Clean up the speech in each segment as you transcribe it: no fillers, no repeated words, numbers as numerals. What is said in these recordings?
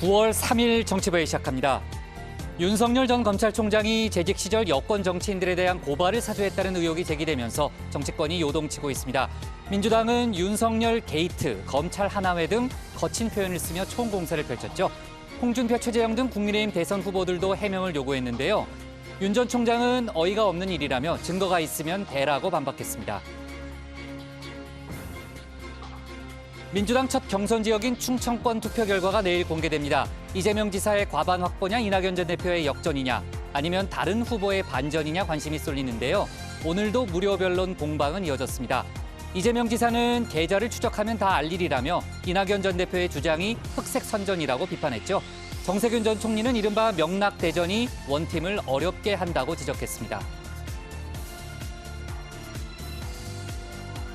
9월 3일 정치부에 시작합니다. 윤석열 전 검찰총장이 재직 시절 여권 정치인들에 대한 고발을 사주했다는 의혹이 제기되면서 정치권이 요동치고 있습니다. 민주당은 윤석열 게이트, 검찰 하나회 등 거친 표현을 쓰며 총공세를 펼쳤죠. 홍준표, 최재형 등 국민의힘 대선 후보들도 해명을 요구했는데요. 윤 전 총장은 어이가 없는 일이라며 증거가 있으면 대라고 반박했습니다. 민주당 첫 경선 지역인 충청권 투표 결과가 내일 공개됩니다. 이재명 지사의 과반 확보냐, 이낙연 전 대표의 역전이냐, 아니면 다른 후보의 반전이냐 관심이 쏠리는데요. 오늘도 무료 변론 공방은 이어졌습니다. 이재명 지사는 계좌를 추적하면 다 알 일이라며 이낙연 전 대표의 주장이 흑색 선전이라고 비판했죠. 정세균 전 총리는 이른바 명락대전이 원팀을 어렵게 한다고 지적했습니다.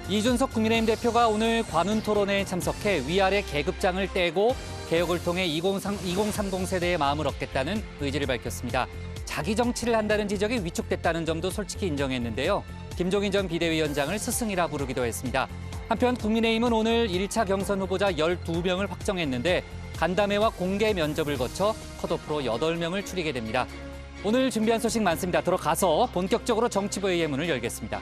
이준석 국민의힘 대표가 오늘 관훈 토론회에 참석해 위아래 계급장을 떼고 개혁을 통해 2030 세대의 마음을 얻겠다는 의지를 밝혔습니다. 자기 정치를 한다는 지적이 위축됐다는 점도 솔직히 인정했는데요. 김종인 전 비대위원장을 스승이라 부르기도 했습니다. 한편 국민의힘은 오늘 1차 경선 후보자 12명을 확정했는데 간담회와 공개 면접을 거쳐 컷오프로 8명을 추리게 됩니다. 오늘 준비한 소식 많습니다. 들어가서 본격적으로 정치부의 문을 열겠습니다.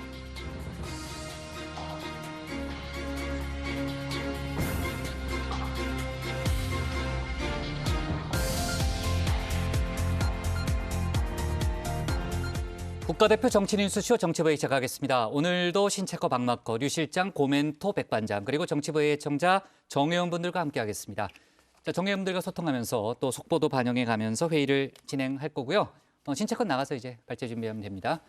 국가대표 정치뉴스쇼 정치부의 시작하겠습니다. 오늘도 신체커 박마커, 류 실장, 고멘토 백반장, 그리고 정치부의 청자 정혜원분들과 함께하겠습니다. 자, 정혜원분들과 소통하면서 또 속보도 반영해가면서 회의를 진행할 거고요. 신체커 나가서 이제 발제 준비하면 됩니다.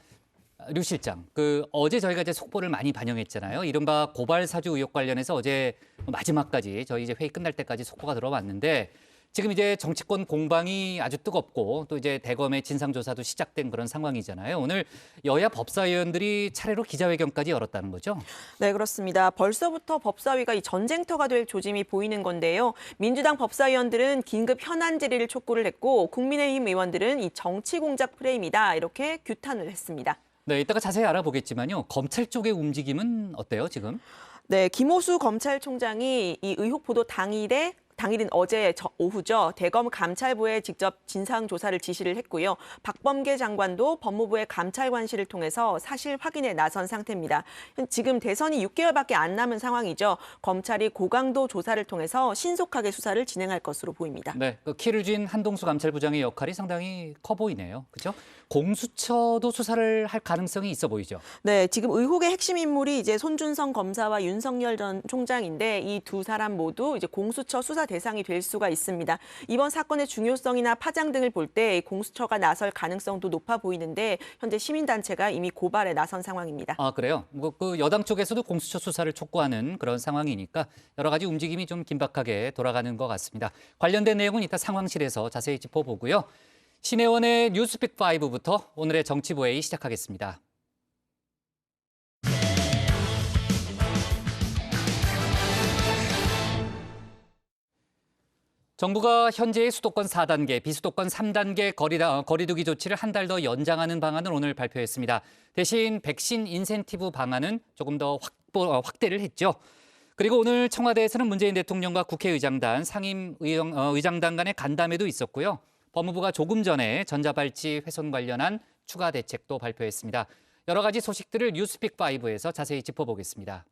류 실장, 어제 저희가 이제 속보를 많이 반영했잖아요. 이른바 고발 사주 의혹 관련해서 어제 마지막까지 저희 이제 회의 끝날 때까지 속보가 들어왔는데. 지금 이제 정치권 공방이 아주 뜨겁고 또 이제 대검의 진상조사도 시작된 그런 상황이잖아요. 오늘 여야 법사위원들이 차례로 기자회견까지 열었다는 거죠? 네, 그렇습니다. 벌써부터 법사위가 이 전쟁터가 될 조짐이 보이는 건데요. 민주당 법사위원들은 긴급 현안 질의를 촉구를 했고 국민의힘 의원들은 이 정치 공작 프레임이다 이렇게 규탄을 했습니다. 네, 이따가 자세히 알아보겠지만요. 검찰 쪽의 움직임은 어때요, 지금? 네, 김호수 검찰총장이 이 의혹 보도 당일인 어제 오후죠. 대검 감찰부에 직접 진상조사를 지시를 했고요. 박범계 장관도 법무부의 감찰관실을 통해서 사실 확인에 나선 상태입니다. 지금 대선이 6개월밖에 안 남은 상황이죠. 검찰이 고강도 조사를 통해서 신속하게 수사를 진행할 것으로 보입니다. 네, 키를 쥔 한동수 감찰부장의 역할이 상당히 커 보이네요. 그렇죠? 공수처도 수사를 할 가능성이 있어 보이죠? 네, 지금 의혹의 핵심 인물이 이제 손준성 검사와 윤석열 전 총장인데 이 두 사람 모두 이제 공수처 수사 대상이 될 수가 있습니다. 이번 사건의 중요성이나 파장 등을 볼 때 공수처가 나설 가능성도 높아 보이는데 현재 시민단체가 이미 고발에 나선 상황입니다. 아, 그래요? 여당 쪽에서도 공수처 수사를 촉구하는 그런 상황이니까 여러 가지 움직임이 좀 긴박하게 돌아가는 것 같습니다. 관련된 내용은 이따 상황실에서 자세히 짚어보고요. 신혜원의 뉴스픽5부터 오늘의 정치부회의 시작하겠습니다. 정부가 현재의 수도권 4단계, 비수도권 3단계 거리두기 조치를 한 달 더 연장하는 방안을 오늘 발표했습니다. 대신 백신 인센티브 방안은 조금 더 확대를 했죠. 그리고 오늘 청와대에서는 문재인 대통령과 국회의장단, 상임의장단 간의 간담회도 있었고요. 법무부가 조금 전에 전자발찌 훼손 관련한 추가 대책도 발표했습니다. 여러 가지 소식들을 뉴스픽5에서 자세히 짚어보겠습니다.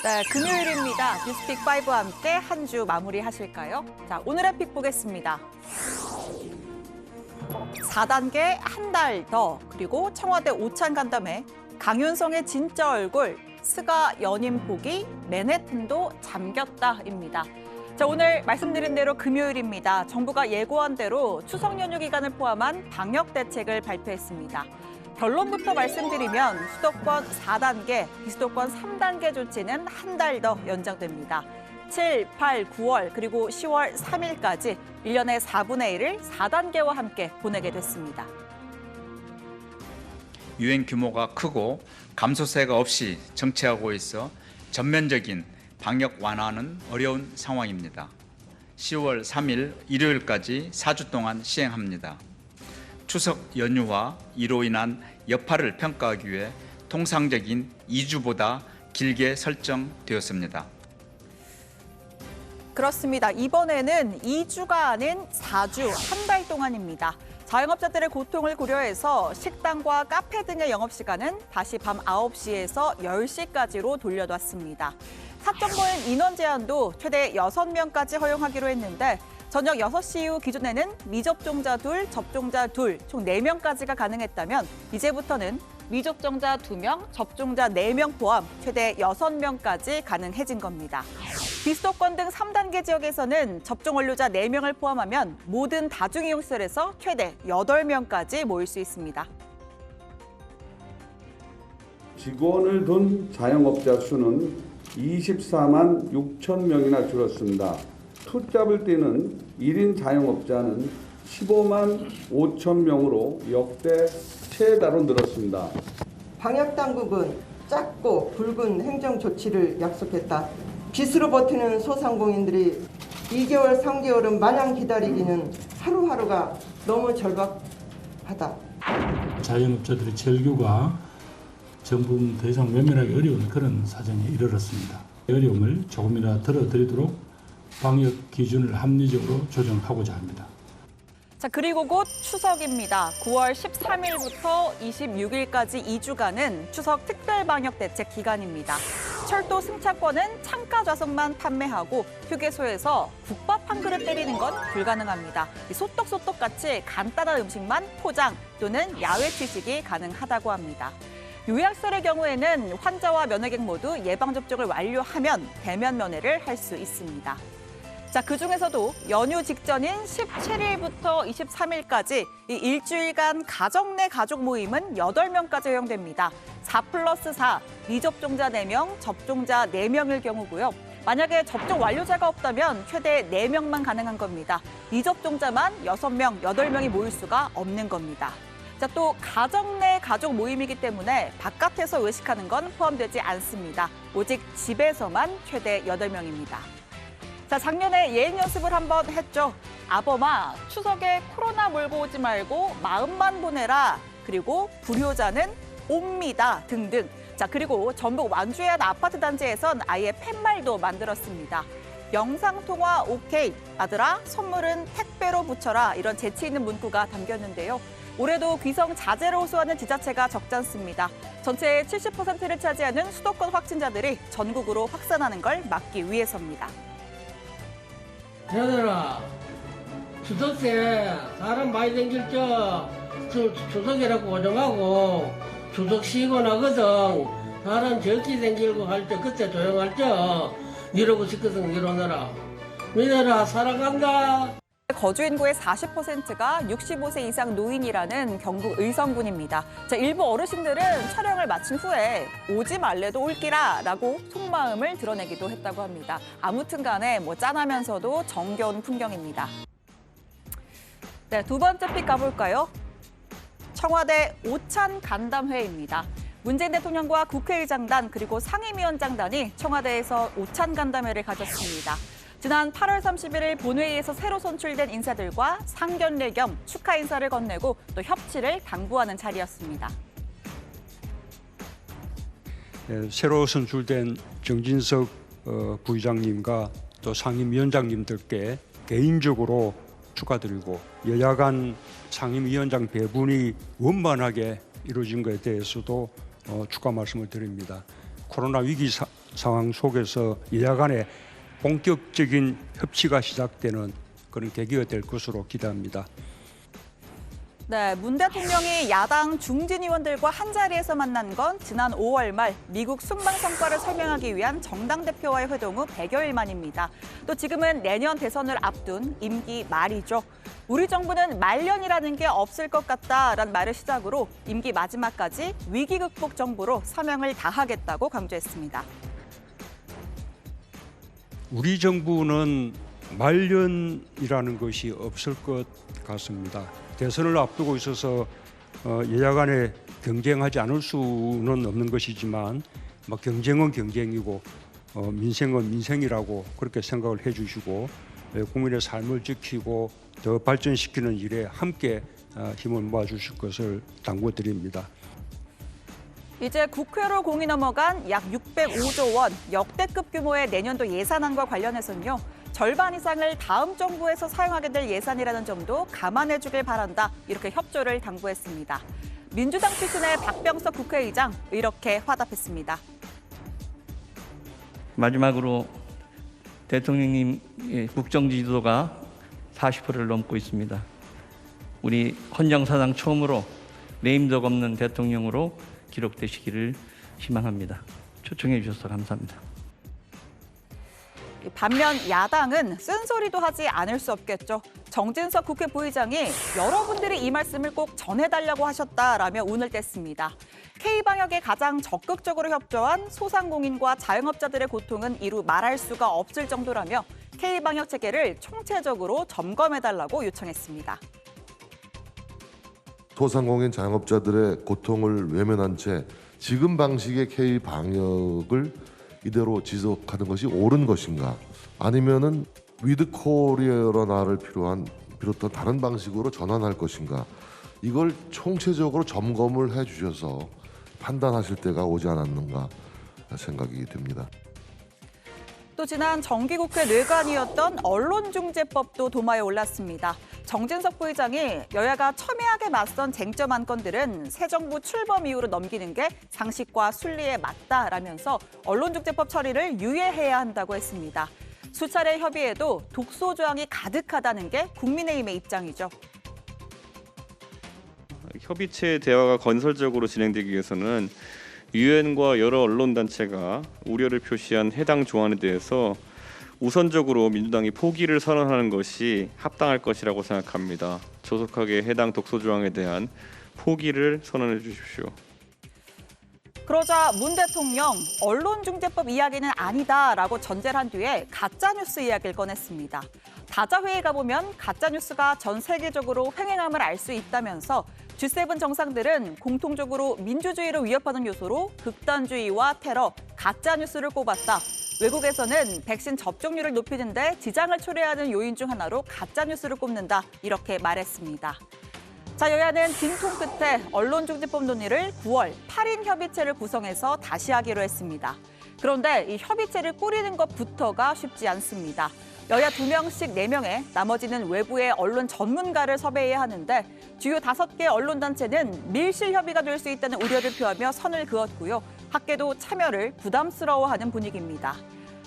네, 금요일입니다. 뉴스픽5와 함께 한 주 마무리하실까요? 자, 오늘의 픽 보겠습니다. 4단계 한 달 더, 그리고 청와대 오찬 간담회, 강윤성의 진짜 얼굴, 스가 연임 포기, 맨해튼도 잠겼다입니다. 자, 오늘 말씀드린 대로 금요일입니다. 정부가 예고한 대로 추석 연휴 기간을 포함한 방역 대책을 발표했습니다. 결론부터 말씀드리면 수도권 4단계, 비수도권 3단계 조치는 한 달 더 연장됩니다. 7, 8, 9월 그리고 10월 3일까지 1년의 4분의 1을 4단계와 함께 보내게 됐습니다. 유행 규모가 크고 감소세가 없이 정체하고 있어 전면적인 방역 완화는 어려운 상황입니다. 10월 3일 일요일까지 4주 동안 시행합니다. 추석 연휴와 이로 인한 여파를 평가하기 위해 통상적인 2주보다 길게 설정되었습니다. 그렇습니다. 이번에는 2주가 아닌 4주, 한 달 동안입니다. 자영업자들의 고통을 고려해서 식당과 카페 등의 영업시간은 다시 밤 9시에서 10시까지로 돌려놨습니다. 사적 모임 인원 제한도 최대 6명까지 허용하기로 했는데 저녁 6시 이후 기존에는 미접종자 2, 접종자 2, 총 4명까지가 가능했다면 이제부터는 미접종자 2명, 접종자 4명 포함 최대 6명까지 가능해진 겁니다. 비수도권 등 3단계 지역에서는 접종 완료자 4명을 포함하면 모든 다중이용시설에서 최대 8명까지 모일 수 있습니다. 직원을 둔 자영업자 수는 24만 6천 명이나 줄었습니다. 투잡을 떼는 1인 자영업자는 15만 5천 명으로 역대 최다로 늘었습니다. 방역당국은 짧고 굵은 행정조치를 약속했다. 빚으로 버티는 소상공인들이 2개월, 3개월은 마냥 기다리기는 하루하루가 너무 절박하다. 자영업자들의 절규가 전부 더 이상 외면하기 어려운 그런 사정에 이르렀습니다. 어려움을 조금이나 덜어드리도록 방역 기준을 합리적으로 조정하고자 합니다. 자, 그리고 곧 추석입니다. 9월 13일부터 26일까지 2주간은 추석 특별방역대책 기간입니다. 철도 승차권은 창가 좌석만 판매하고 휴게소에서 국밥 한 그릇 때리는 건 불가능합니다. 소떡소떡같이 간단한 음식만 포장 또는 야외 취식이 가능하다고 합니다. 요약설의 경우에는 환자와 면회객 모두 예방접종을 완료하면 대면 면회를 할 수 있습니다. 자, 그중에서도 연휴 직전인 17일부터 23일까지 이 일주일간 가정 내 가족 모임은 8명까지 허용됩니다. 4+4, 미접종자 4명, 접종자 4명일 경우고요. 만약에 접종 완료자가 없다면 최대 4명만 가능한 겁니다. 미접종자만 6명, 8명이 모일 수가 없는 겁니다. 자, 또 가정 내 가족 모임이기 때문에 바깥에서 외식하는 건 포함되지 않습니다. 오직 집에서만 최대 8명입니다. 자, 작년에 예행 연습을 한번 했죠. 아범아, 추석에 코로나 몰고 오지 말고 마음만 보내라. 그리고 불효자는 옵니다 등등. 자, 그리고 전북 완주의 한 아파트 단지에선 아예 팻말도 만들었습니다. 영상통화 오케이, 아들아 선물은 택배로 붙여라. 이런 재치 있는 문구가 담겼는데요. 올해도 귀성 자제를 호소하는 지자체가 적지 않습니다. 전체의 70%를 차지하는 수도권 확진자들이 전국으로 확산하는 걸 막기 위해서입니다. 얘들아, 추석 때 사람 많이 댕길 적 추석이라고 고정하고 추석 쉬고 나거든 사람 적게 댕기고 할 때 그때 조용할 적 이러고 싶거든. 이러느라 믿어라, 살아간다. 거주 인구의 40%가 65세 이상 노인이라는 경북 의성군입니다. 자, 일부 어르신들은 촬영을 마친 후에 오지 말래도 올기라라고 속마음을 드러내기도 했다고 합니다. 아무튼 간에 짠하면서도 정겨운 풍경입니다. 네, 두 번째 픽 가볼까요? 청와대 오찬 간담회입니다. 문재인 대통령과 국회의장단 그리고 상임위원장단이 청와대에서 오찬 간담회를 가졌습니다. 지난 8월 31일 본회의에서 새로 선출된 인사들과 상견례 겸 축하 인사를 건네고 또 협치를 당부하는 자리였습니다. 새로 선출된 정진석 부의장님과 또 상임위원장님들께 개인적으로 축하드리고 여야 간 상임위원장 배분이 원만하게 이루어진 것에 대해서도 축하 말씀을 드립니다. 코로나 위기 상황 속에서 여야 간에 본격적인 협치가 시작되는 그런 계기가 될 것으로 기대합니다. 네, 문 대통령이 야당 중진 의원들과 한자리에서 만난 건 지난 5월 말 미국 순방 성과를 설명하기 위한 정당 대표와의 회동 후 100여일 만입니다. 또 지금은 내년 대선을 앞둔 임기 말이죠. 우리 정부는 말년이라는 게 없을 것 같다라는 말을 시작으로 임기 마지막까지 위기 극복 정부로 사명을 다하겠다고 강조했습니다. 우리 정부는 말년이라는 것이 없을 것 같습니다. 대선을 앞두고 있어서 여야 간에 경쟁하지 않을 수는 없는 것이지만 경쟁은 경쟁이고 민생은 민생이라고 그렇게 생각을 해주시고 국민의 삶을 지키고 더 발전시키는 일에 함께 힘을 모아주실 것을 당부드립니다. 이제 국회로 공이 넘어간 약 605조 원 역대급 규모의 내년도 예산안과 관련해서는요. 절반 이상을 다음 정부에서 사용하게 될 예산이라는 점도 감안해 주길 바란다. 이렇게 협조를 당부했습니다. 민주당 출신의 박병석 국회의장 이렇게 화답했습니다. 마지막으로 대통령님 국정 지지도가 40%를 넘고 있습니다. 우리 헌정사상 처음으로 내임덕 없는 대통령으로 기록되시기를 희망합니다. 초청해 주셔서 감사합니다. 반면 야당은 쓴소리도 하지 않을 수 없겠죠. 정진석 국회 부의장이 여러분들이 이 말씀을 꼭 전해달라고 하셨다라며 운을 뗐습니다. K방역에 가장 적극적으로 협조한 소상공인과 자영업자들의 고통은 이루 말할 수가 없을 정도라며 K방역 체계를 총체적으로 점검해달라고 요청했습니다. 소상공인 자영업자들의 고통을 외면한 채 지금 방식의 K방역을 이대로 지속하는 것이 옳은 것인가? 아니면은 위드 코리아를 비롯한 다른 방식으로 전환할 것인가? 이걸 총체적으로 점검을 해 주셔서 판단하실 때가 오지 않았는가 생각이 듭니다. 또 지난 정기국회 뇌관이었던 언론중재법도 도마에 올랐습니다. 정진석 부의장이 여야가 첨예하게 맞선 쟁점 안건들은 새 정부 출범 이후로 넘기는 게 상식과 순리에 맞다라면서 언론중재법 처리를 유예해야 한다고 했습니다. 수차례 협의에도 독소 조항이 가득하다는 게 국민의힘의 입장이죠. 협의체 대화가 건설적으로 진행되기 위해서는 유엔과 여러 언론단체가 우려를 표시한 해당 조항에 대해서 우선적으로 민주당이 포기를 선언하는 것이 합당할 것이라고 생각합니다. 조속하게 해당 독소 조항에 대한 포기를 선언해 주십시오. 그러자 문 대통령 언론중재법 이야기는 아니다라고 전제를 한 뒤에 가짜뉴스 이야기를 꺼냈습니다. 다자회의 가보면 가짜뉴스가 전 세계적으로 횡행함을 알 수 있다면서 G7 정상들은 공통적으로 민주주의를 위협하는 요소로 극단주의와 테러, 가짜뉴스를 꼽았다. 외국에서는 백신 접종률을 높이는 데 지장을 초래하는 요인 중 하나로 가짜뉴스를 꼽는다. 이렇게 말했습니다. 자, 여야는 빈통 끝에 언론중재법 논의를 9월 8인 협의체를 구성해서 다시 하기로 했습니다. 그런데 이 협의체를 꾸리는 것부터가 쉽지 않습니다. 여야 2명씩 4명에 나머지는 외부의 언론 전문가를 섭외해야 하는데 주요 5개 언론단체는 밀실 협의가 될 수 있다는 우려를 표하며 선을 그었고요. 학계도 참여를 부담스러워하는 분위기입니다.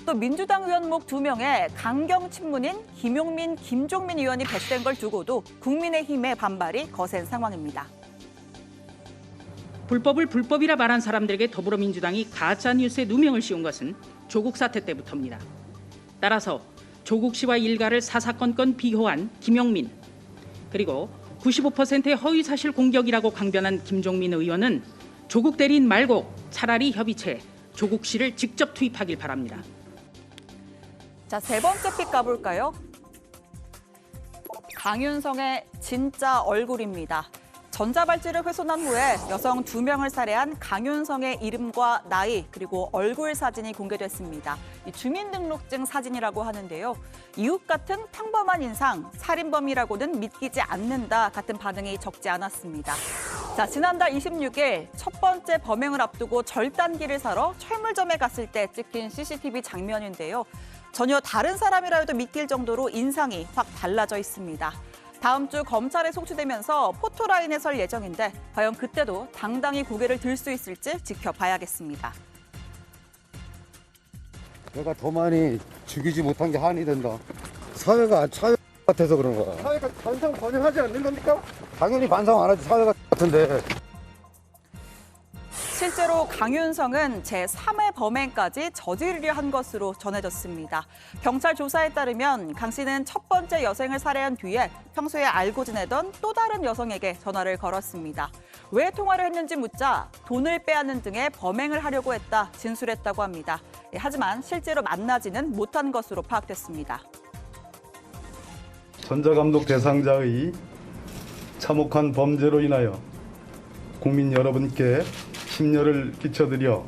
또 민주당 의원 목 2명의 강경 친문인 김용민, 김종민 의원이 배치된 걸 두고도 국민의힘의 반발이 거센 상황입니다. 불법을 불법이라 말한 사람들에게 더불어민주당이 가짜뉴스에 누명을 씌운 것은 조국 사태 때부터입니다. 따라서 조국 씨와 일가를 사사건건 비호한 김용민, 그리고 95%의 허위사실 공격이라고 강변한 김종민 의원은 조국 대리인 말고 차라리 협의체에 조국 씨를 직접 투입하길 바랍니다. 자, 세 번째 픽 가볼까요? 강윤성의 진짜 얼굴입니다. 전자발찌를 훼손한 후에 여성 2명을 살해한 강윤성의 이름과 나이 그리고 얼굴 사진이 공개됐습니다. 이 주민등록증 사진이라고 하는데요. 이웃 같은 평범한 인상, 살인범이라고는 믿기지 않는다 같은 반응이 적지 않았습니다. 자, 지난달 26일 첫 번째 범행을 앞두고 절단기를 사러 철물점에 갔을 때 찍힌 CCTV 장면인데요. 전혀 다른 사람이라 해도 믿길 정도로 인상이 확 달라져 있습니다. 다음 주 검찰에 송치되면서 포토라인에 설 예정인데 과연 그때도 당당히 고개를 들 수 있을지 지켜봐야겠습니다. 내가 더 많이 죽이지 못한 게 한이 된다. 사회가 사회 같아서 그런 거야. 사회가 반성 번영하지 않는 겁니까? 당연히 반성 안 하지, 사회가 같은데. 실제로 강윤성은 제3회 범행까지 저지르려 한 것으로 전해졌습니다. 경찰 조사에 따르면 강 씨는 첫 번째 여성을 살해한 뒤에 평소에 알고 지내던 또 다른 여성에게 전화를 걸었습니다. 왜 통화를 했는지 묻자 돈을 빼앗는 등의 범행을 하려고 했다 진술했다고 합니다. 하지만 실제로 만나지는 못한 것으로 파악됐습니다. 전자감독 대상자의 참혹한 범죄로 인하여 국민 여러분께 심려를 끼쳐드려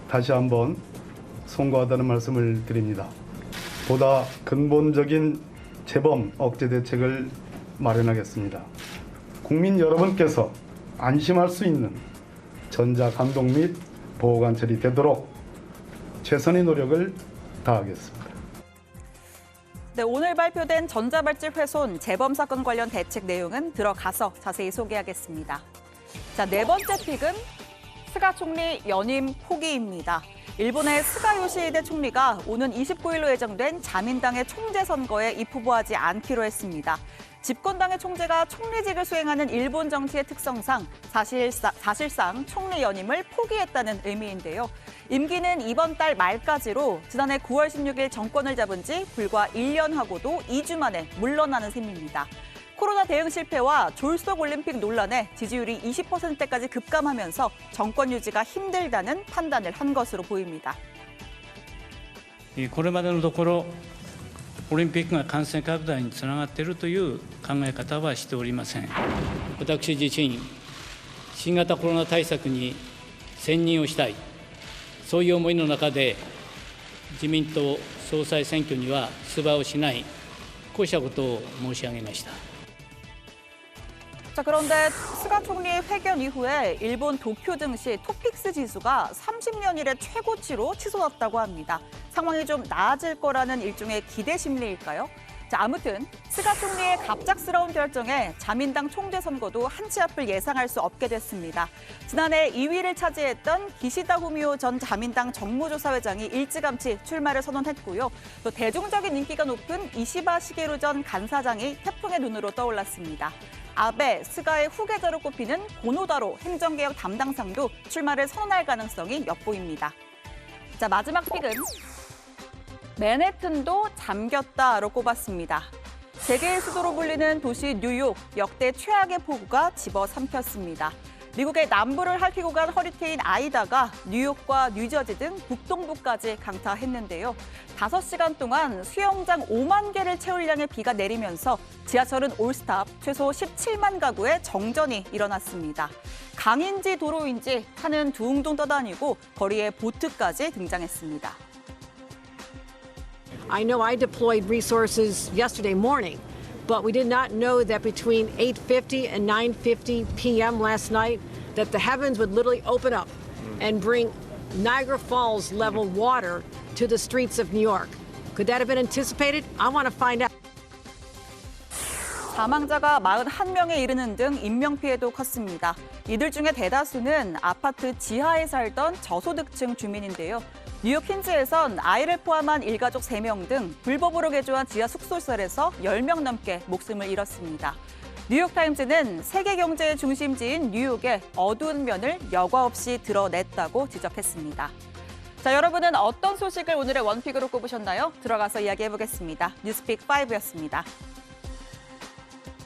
다시 한번 송구하다는 말씀을 드립니다. 보다 근본적인 재범 억제 대책을 마련하겠습니다. 국민 여러분께서 안심할 수 있는 전자감독 및 보호관찰이 되도록 최선의 노력을 다하겠습니다. 네, 오늘 발표된 전자발찌 훼손 재범 사건 관련 대책 내용은 들어가서 자세히 소개하겠습니다. 자, 네 번째 픽은 스가 총리 연임 포기입니다. 일본의 스가 요시히데 총리가 오는 29일로 예정된 자민당의 총재 선거에 입후보하지 않기로 했습니다. 집권당의 총재가 총리직을 수행하는 일본 정치의 특성상 사실상 총리 연임을 포기했다는 의미인데요. 임기는 이번 달 말까지로 지난해 9월 16일 정권을 잡은 지 불과 1년하고도 2주 만에 물러나는 셈입니다. 코로나 대응 실패와 졸속 올림픽 논란에 지지율이 20%대까지 급감하면서 정권 유지가 힘들다는 판단을 한 것으로 보입니다. これまでのところオリンピックが感染拡大につながっているという考え方はしておりません。私自身、新型コロナ対策に専任をしたい、そういう思いの中で自民党総裁選挙には出馬をしない、こうしたことを申し上げました。 자, 그런데 스가 총리의 회견 이후에 일본 도쿄 증시 토픽스 지수가 30년 이래 최고치로 치솟았다고 합니다. 상황이 좀 나아질 거라는 일종의 기대 심리일까요? 자, 아무튼 스가 총리의 갑작스러운 결정에 자민당 총재 선거도 한치 앞을 예상할 수 없게 됐습니다. 지난해 2위를 차지했던 기시다 후미오 전 자민당 정무조사회장이 일찌감치 출마를 선언했고요. 또 대중적인 인기가 높은 이시바 시게루 전 간사장이 태풍의 눈으로 떠올랐습니다. 아베, 스가의 후계자로 꼽히는 고노다로 행정개혁 담당상도 출마를 선언할 가능성이 엿보입니다. 자, 마지막 픽은 맨해튼도 잠겼다로 꼽았습니다. 세계의 수도로 불리는 도시 뉴욕, 역대 최악의 폭우가 집어삼켰습니다. 미국의 남부를 핥히고 간 허리케인 아이다가 뉴욕과 뉴저지 등 북동부까지 강타했는데요. 5시간 동안 수영장 5만 개를 채울 양의 비가 내리면서 지하철은 올스탑 최소 17만 가구의 정전이 일어났습니다. 강인지 도로인지 차는 둥둥 떠다니고 거리에 보트까지 등장했습니다. I know I deployed resources yesterday morning. But we did not know that between 8:50 and 9:50 p.m. last night that the heavens would literally open up and bring Niagara Falls level water to the streets of New York. Could that have been anticipated? I want to find out. 사망자가 41명에 이르는 등 인명피해도 컸습니다. 이들 중에 대다수는 아파트 지하에 살던 저소득층 주민인데요. 뉴욕 퀸즈에선 아이를 포함한 일가족 3명 등 불법으로 개조한 지하 숙소시설에서 10명 넘게 목숨을 잃었습니다. 뉴욕타임즈는 세계 경제의 중심지인 뉴욕의 어두운 면을 여과 없이 드러냈다고 지적했습니다. 자, 여러분은 어떤 소식을 오늘의 원픽으로 꼽으셨나요? 들어가서 이야기해보겠습니다. 뉴스픽 5였습니다.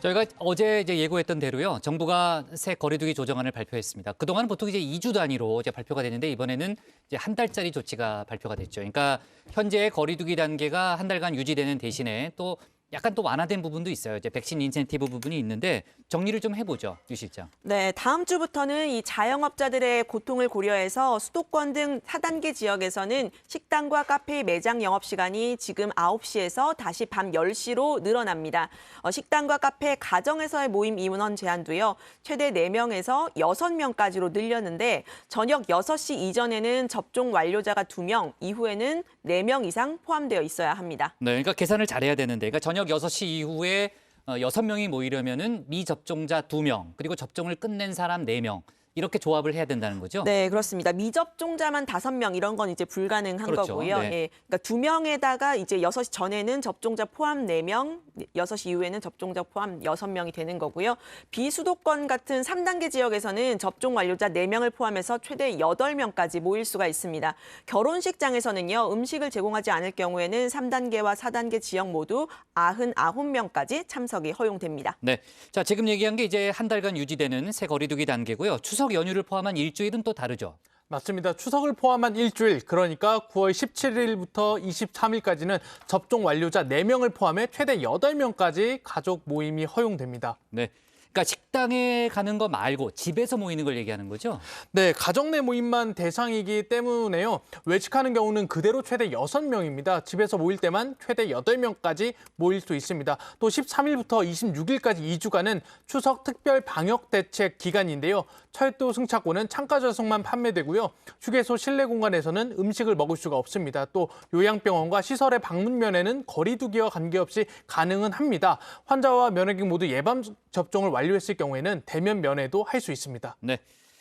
저희가 어제 이제 예고했던 대로요. 정부가 새 거리두기 조정안을 발표했습니다. 그동안 보통 이제 2주 단위로 이제 발표가 됐는데 이번에는 이제 한 달짜리 조치가 발표가 됐죠. 그러니까 현재의 거리두기 단계가 한 달간 유지되는 대신에 또 약간 또 완화된 부분도 있어요. 이제 백신 인센티브 부분이 있는데 정리를 좀 해보죠, 유 실장. 네, 다음 주부터는 이 자영업자들의 고통을 고려해서 수도권 등 4단계 지역에서는 식당과 카페 매장 영업 시간이 지금 9시에서 다시 밤 10시로 늘어납니다. 식당과 카페 가정에서의 모임 인원 제한도요. 최대 4명에서 6명까지로 늘렸는데 저녁 6시 이전에는 접종 완료자가 2명, 이후에는 4명 이상 포함되어 있어야 합니다. 네, 그러니까 계산을 잘해야 되는데 그러니까 저녁 6시 이후에 6명이 모이려면은 미접종자 2명, 그리고 접종을 끝낸 사람 4명. 이렇게 조합을 해야 된다는 거죠? 네, 그렇습니다. 미접종자만 5명 이런 건 이제 불가능한 그렇죠. 거고요. 네. 예, 그러니까 2명에다가 이제 6시 전에는 접종자 포함 4명, 6시 이후에는 접종자 포함 6명이 되는 거고요. 비수도권 같은 3단계 지역에서는 접종 완료자 4명을 포함해서 최대 8명까지 모일 수가 있습니다. 결혼식장에서는요. 음식을 제공하지 않을 경우에는 3단계와 4단계 지역 모두 99명까지 참석이 허용됩니다. 네, 자 지금 얘기한 게 이제 한 달간 유지되는 새 거리두기 단계고요. 추석 연휴를 포함한 일주일은 또 다르죠? 맞습니다. 추석을 포함한 일주일, 그러니까 9월 17일부터 23일까지는 접종 완료자 4명을 포함해 최대 8명까지 가족 모임이 허용됩니다. 네, 그러니까 식당에 가는 거 말고 집에서 모이는 걸 얘기하는 거죠? 네, 가정 내 모임만 대상이기 때문에요. 외식하는 경우는 그대로 최대 6명입니다. 집에서 모일 때만 최대 8명까지 모일 수 있습니다. 또 13일부터 26일까지 2주간은 추석 특별 방역 대책 기간인데요. 철도 승차권은 창가 좌석만 판매되고요. 휴게소 실내 공간에서는 음식을 먹을 수가 없습니다. 또 요양병원과 시설의 방문면에는 거리 두기와 관계없이 가능은 합니다. 환자와 면회객 모두 예방 접종을 완료했을 경우에는 대면 면회도 할 수 있습니다. 네.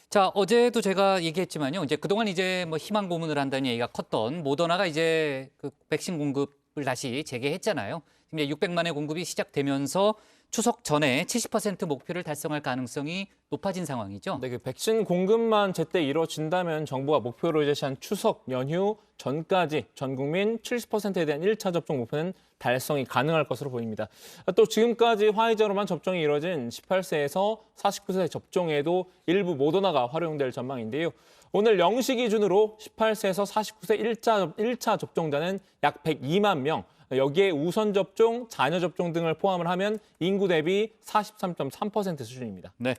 자, 어제도 제가 얘기했지만요. 이제 그동안 이제 뭐 희망 고문을 한다는 얘기가 컸던 모더나가 이제 그 백신 공급을 다시 재개했잖아요. 이제 600만의 공급이 시작되면서 추석 전에 70% 목표를 달성할 가능성이 높아진 상황이죠. 네, 그 백신 공급만 제때 이루어진다면 정부가 목표로 제시한 추석 연휴 전까지 전 국민 70%에 대한 1차 접종 목표는 달성이 가능할 것으로 보입니다. 또 지금까지 화이자로만 접종이 이루어진 18세에서 49세 접종에도 일부 모더나가 활용될 전망인데요. 오늘 0시 기준으로 18세에서 49세 1차 접종자는 약 102만 명, 여기에 우선 접종, 자녀 접종 등을 포함을 하면 인구 대비 43.3% 수준입니다. 네.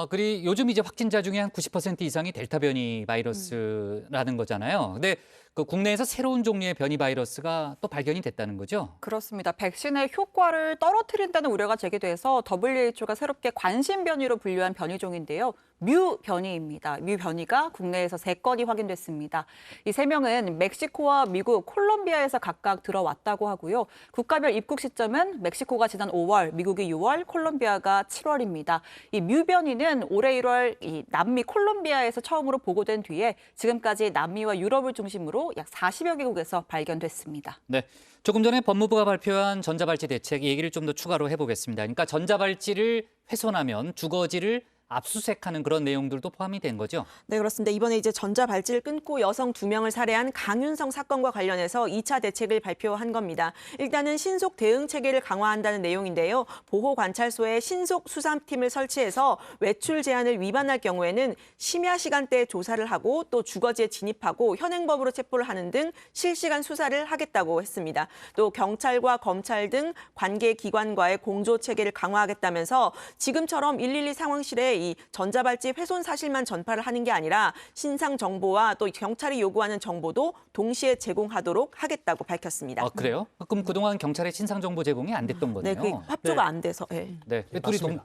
그리고 요즘 이제 확진자 중에 한 90% 이상이 델타 변이 바이러스라는 거잖아요. 근데 그 국내에서 새로운 종류의 변이 바이러스가 또 발견이 됐다는 거죠? 그렇습니다. 백신의 효과를 떨어뜨린다는 우려가 제기돼서 WHO가 새롭게 관심 변이로 분류한 변이종인데요. 뮤 변이입니다. 뮤 변이가 국내에서 3건이 확인됐습니다. 이 3명은 멕시코와 미국, 콜롬비아에서 각각 들어왔다고 하고요. 국가별 입국 시점은 멕시코가 지난 5월, 미국이 6월, 콜롬비아가 7월입니다. 이 뮤 변이는 올해 1월 이 남미 콜롬비아에서 처음으로 보고된 뒤에 지금까지 남미와 유럽을 중심으로 약 40여 개국에서 발견됐습니다. 네. 조금 전에 법무부가 발표한 전자발찌 대책 얘기를 좀 더 추가로 해보겠습니다. 그러니까 전자발찌를 훼손하면 주거지를 압수수색하는 그런 내용들도 포함이 된 거죠? 네, 그렇습니다. 이번에 이제 전자발찌를 끊고 여성 2명을 살해한 강윤성 사건과 관련해서 2차 대책을 발표한 겁니다. 일단은 신속 대응 체계를 강화한다는 내용인데요. 보호관찰소에 신속 수사팀을 설치해서 외출 제한을 위반할 경우에는 심야 시간대에 조사를 하고 또 주거지에 진입하고 현행법으로 체포를 하는 등 실시간 수사를 하겠다고 했습니다. 또 경찰과 검찰 등 관계기관과의 공조 체계를 강화하겠다면서 지금처럼 112 상황실에 이 전자발찌 훼손 사실만 전파를 하는 게 아니라 신상 정보와 또 경찰이 요구하는 정보도 동시에 제공하도록 하겠다고 밝혔습니다. 아, 그래요? 그럼 그동안 경찰의 신상 정보 제공이 안 됐던 거네요. 네, 그 합조가 안 돼서. 네. 네,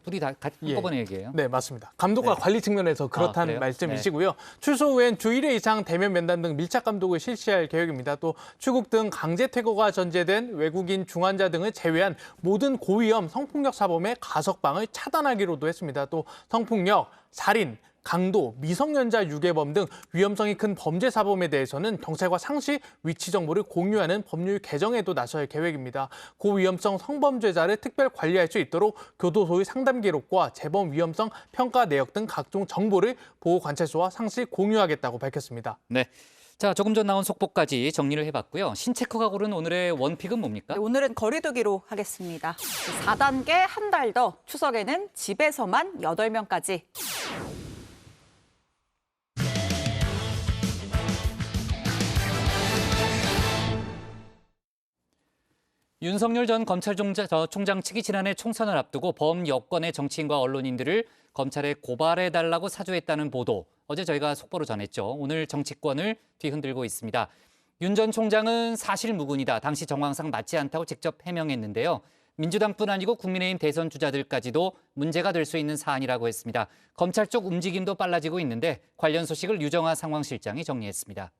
둘이 다 한꺼번에 얘기해요. 네, 맞습니다. 감독과 관리 측면에서 그렇다는 그래요? 말씀이시고요. 출소 후엔 주 1회 이상 대면 면담 등 밀착 감독을 실시할 계획입니다. 또 출국 등 강제 퇴거가 전제된 외국인 중환자 등을 제외한 모든 고위험 성폭력 사범의 가석방을 차단하기로도 했습니다. 또 성폭력, 살인, 강도, 미성년자 유괴범 등 위험성이 큰 범죄 사범에 대해서는 경찰과 상시 위치 정보를 공유하는 법률 개정에도 나설 계획입니다. 고위험성 성범죄자를 특별 관리할 수 있도록 교도소의 상담 기록과 재범 위험성 평가 내역 등 각종 정보를 보호관찰소와 상시 공유하겠다고 밝혔습니다. 네. 자, 조금 전 나온 속보까지 정리를 해봤고요. 신체커가 고른 오늘의 원픽은 뭡니까? 네, 오늘은 거리두기로 하겠습니다. 4단계 한 달 더, 추석에는 집에서만 8명까지. 윤석열 전 검찰총장 측이 지난해 총선을 앞두고 범여권의 정치인과 언론인들을 검찰에 고발해달라고 사주했다는 보도. 어제 저희가 속보로 전했죠. 오늘 정치권을 뒤흔들고 있습니다. 윤 전 총장은 사실 무근이다. 당시 정황상 맞지 않다고 직접 해명했는데요. 민주당뿐 아니고 국민의힘 대선 주자들까지도 문제가 될 수 있는 사안이라고 했습니다. 검찰 쪽 움직임도 빨라지고 있는데 관련 소식을 유정아 상황실장이 정리했습니다.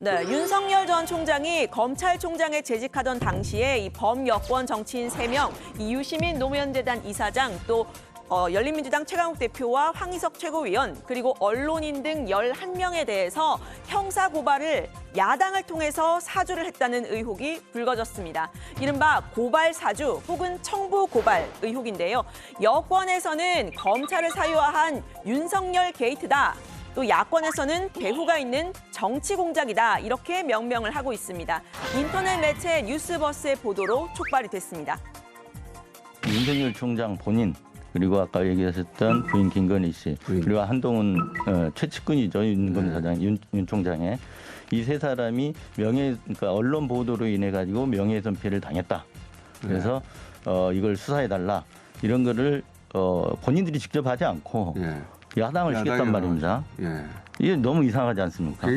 네, 윤석열 전 총장이 검찰총장에 재직하던 당시에 이 범여권 정치인 3명, 이 유시민 노무현재단 이사장, 또 열린민주당 최강욱 대표와 황희석 최고위원, 그리고 언론인 등 11명에 대해서 형사고발을 야당을 통해서 사주를 했다는 의혹이 불거졌습니다. 이른바 고발 사주 혹은 청부 고발 의혹인데요. 여권에서는 검찰을 사유화한 윤석열 게이트다. 또 야권에서는 배후가 있는 정치 공작이다. 이렇게 명명을 하고 있습니다. 인터넷 매체 뉴스버스의 보도로 촉발이 됐습니다. 윤석열 총장 본인, 그리고 아까 얘기하셨던 부인 김건희 씨, 그리고 한동훈 최측근이죠. 윤 검사장, 윤 총장의 이 세 사람이 그러니까 언론 보도로 인해 가지고 명예훼손 피해를 당했다. 그래서 이걸 수사해달라. 이런 거를 본인들이 직접 하지 않고 야당을 시켰단 야당이 말입니다. 이게 너무 이상하지 않습니까?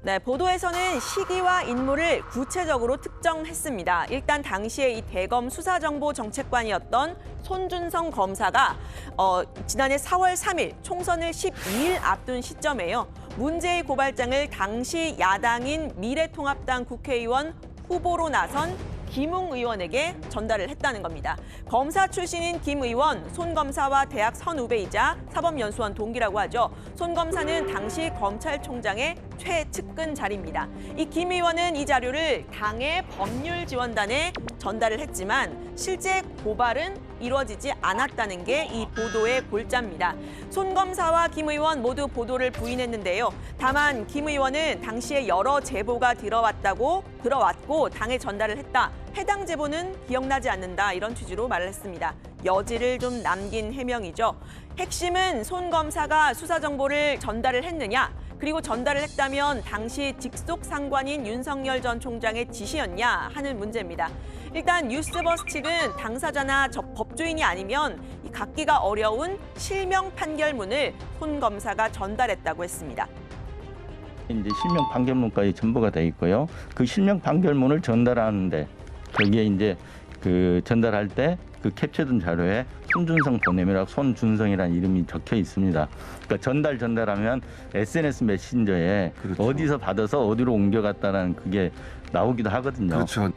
네, 보도에서는 시기와 인물을 구체적으로 특정했습니다. 일단 당시에 이 대검 수사정보정책관이었던 손준성 검사가 지난해 4월 3일 총선을 12일 앞둔 시점에요. 문제의 고발장을 당시 야당인 미래통합당 국회의원 후보로 나선 김웅 의원에게 전달을 했다는 겁니다. 검사 출신인 김 의원, 손 검사와 대학 선후배이자 사법연수원 동기라고 하죠. 손 검사는 당시 검찰총장의 최측근 자리입니다. 이 김 의원은 이 자료를 당의 법률지원단에 전달을 했지만 실제 고발은 이루어지지 않았다는 게 이 보도의 골자입니다. 손 검사와 김 의원 모두 보도를 부인했는데요. 다만 김 의원은 당시에 여러 제보가 들어왔고 당에 전달을 했다. 해당 제보는 기억나지 않는다. 이런 취지로 말을 했습니다. 여지를 좀 남긴 해명이죠. 핵심은 손 검사가 수사 정보를 전달을 했느냐, 그리고 전달을 했다면 당시 직속 상관인 윤석열 전 총장의 지시였냐 하는 문제입니다. 일단 뉴스버스 측은 당사자나 법조인이 아니면 갖기가 어려운 실명 판결문을 손 검사가 전달했다고 했습니다. 이제 실명 판결문까지 첨부가 돼 있고요. 그 실명 판결문을 전달하는데 거기에 이제 그 전달할 때 그 캡처된 자료에 손준성 보냄이라고 손준성이라는 이름이 적혀 있습니다. 그러니까 전달하면 SNS 메신저에 어디서 받아서 어디로 옮겨갔다는 그게 나오기도 하거든요. 그렇죠.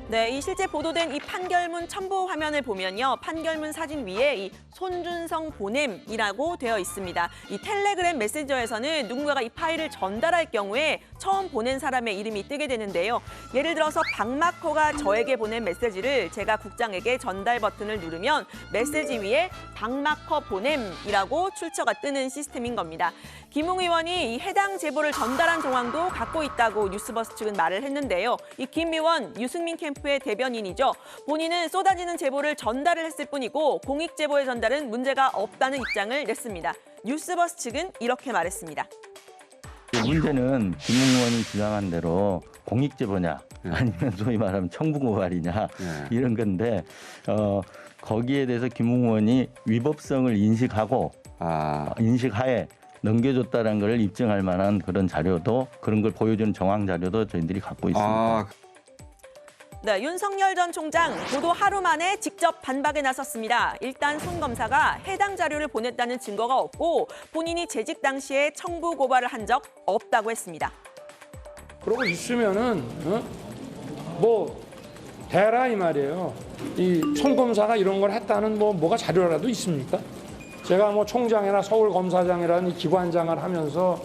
네, 이 실제 보도된 이 판결문 첨부 화면을 보면요. 판결문 사진 위에 이 손준성 보냄이라고 되어 있습니다. 이 텔레그램 메신저에서는 누군가가 이 파일을 전달할 경우에 처음 보낸 사람의 이름이 뜨게 되는데요. 예를 들어서 박마커가 저에게 보낸 메시지를 제가 국장에게 전달 버튼을 누르면 메시지 위에 박마커 보냄이라고 출처가 뜨는 시스템인 겁니다. 김웅 의원이 이 해당 제보를 전달한 정황도 갖고 있다고 뉴스버스 측은 말을 했는데요. 이 김 의원 유승민 캠프의 대변인이죠. 본인은 쏟아지는 제보를 전달을 했을 뿐이고 공익 제보의 전달은 문제가 없다는 입장을 냈습니다. 뉴스버스 측은 이렇게 말했습니다. 문제는 김웅 의원이 주장한 대로 공익 제보냐 아니면 소위 말하면 청부 고발이냐 이런 건데 거기에 대해서 김웅 의원이 위법성을 인식하고 인식하에 넘겨줬다는 걸 입증할 만한 그런 자료도 그런 걸 보여주는 정황 자료도 저희들이 갖고 있습니다. 네, 윤석열 전 총장 보도 하루 만에 직접 반박에 나섰습니다. 일단 손 검사가 해당 자료를 보냈다는 증거가 없고 본인이 재직 당시에 청부 고발을 한 적 없다고 했습니다. 그러고 있으면은 뭐 대라 이 말이에요. 이 손 검사가 이런 걸 했다는 뭐가 자료라도 있습니까? 제가 뭐 총장이나 서울검사장이라는 기관장을 하면서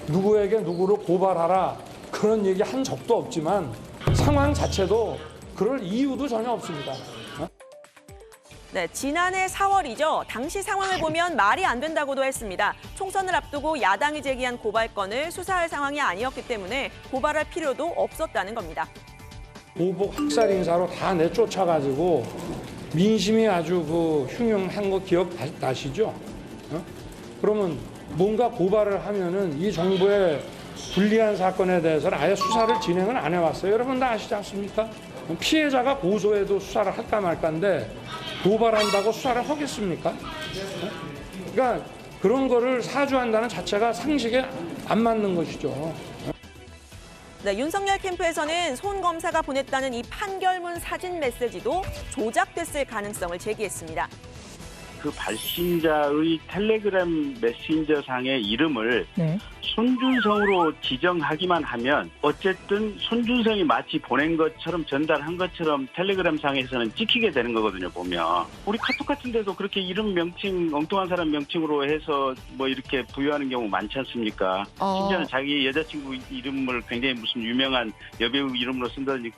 누구에게 누구를 고발하라 그런 얘기 한 적도 없지만 상황 자체도 그럴 이유도 전혀 없습니다. 네, 지난해 4월이죠. 당시 상황을 보면 말이 안 된다고도 했습니다. 총선을 앞두고 야당이 제기한 고발건을 수사할 상황이 아니었기 때문에 고발할 필요도 없었다는 겁니다. 보복 학살 인사로 다 내쫓아가지고 민심이 아주 흉흉한 거 기억나시죠? 그러면 뭔가 고발을 하면은 이 정부의 불리한 사건에 대해서는 아예 수사를 진행을 안 해왔어요. 여러분 다 아시지 않습니까? 피해자가 고소해도 수사를 할까 말까인데 고발한다고 수사를 하겠습니까? 그러니까 그런 거를 사주한다는 자체가 상식에 안 맞는 것이죠. 네, 윤석열 캠프에서는 손 검사가 보냈다는 이 판결문 사진 메시지도 조작됐을 가능성을 제기했습니다. 그 발신자의 텔레그램 메신저상의 이름을 손준성으로 지정하기만 하면 어쨌든 손준성이 마치 보낸 것처럼 전달한 것처럼 텔레그램상에서는 찍히게 되는 거거든요, 보면. 우리 카톡 같은 데도 그렇게 이름 명칭, 엉뚱한 사람 명칭으로 해서 뭐 이렇게 부여하는 경우 많지 않습니까? 심지어는 자기 여자친구 이름을 굉장히 무슨 유명한 여배우 이름으로 쓴다든지.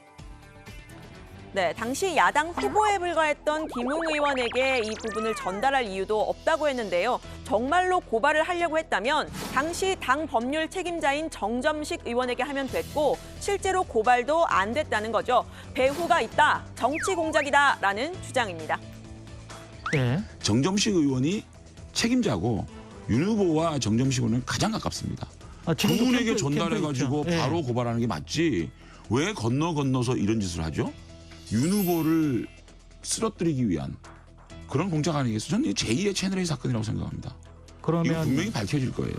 네, 당시 야당 후보에 불과했던 김웅 의원에게 이 부분을 전달할 이유도 없다고 했는데요. 정말로 고발을 하려고 했다면 당시 당 법률 책임자인 정점식 의원에게 하면 됐고 실제로 고발도 안 됐다는 거죠. 배후가 있다, 정치 공작이다라는 주장입니다. 정점식 의원이 책임자고 윤 후보와 정점식 의원은 가장 가깝습니다. 두 분에게 전달해가지고 바로 고발하는 게 맞지 왜 건너서 이런 짓을 하죠? 윤 후보를 쓰러뜨리기 위한 그런 공작 아니겠어요? 저는 이 제2의 채널A 사건이라고 생각합니다. 이거 분명히 밝혀질 거예요.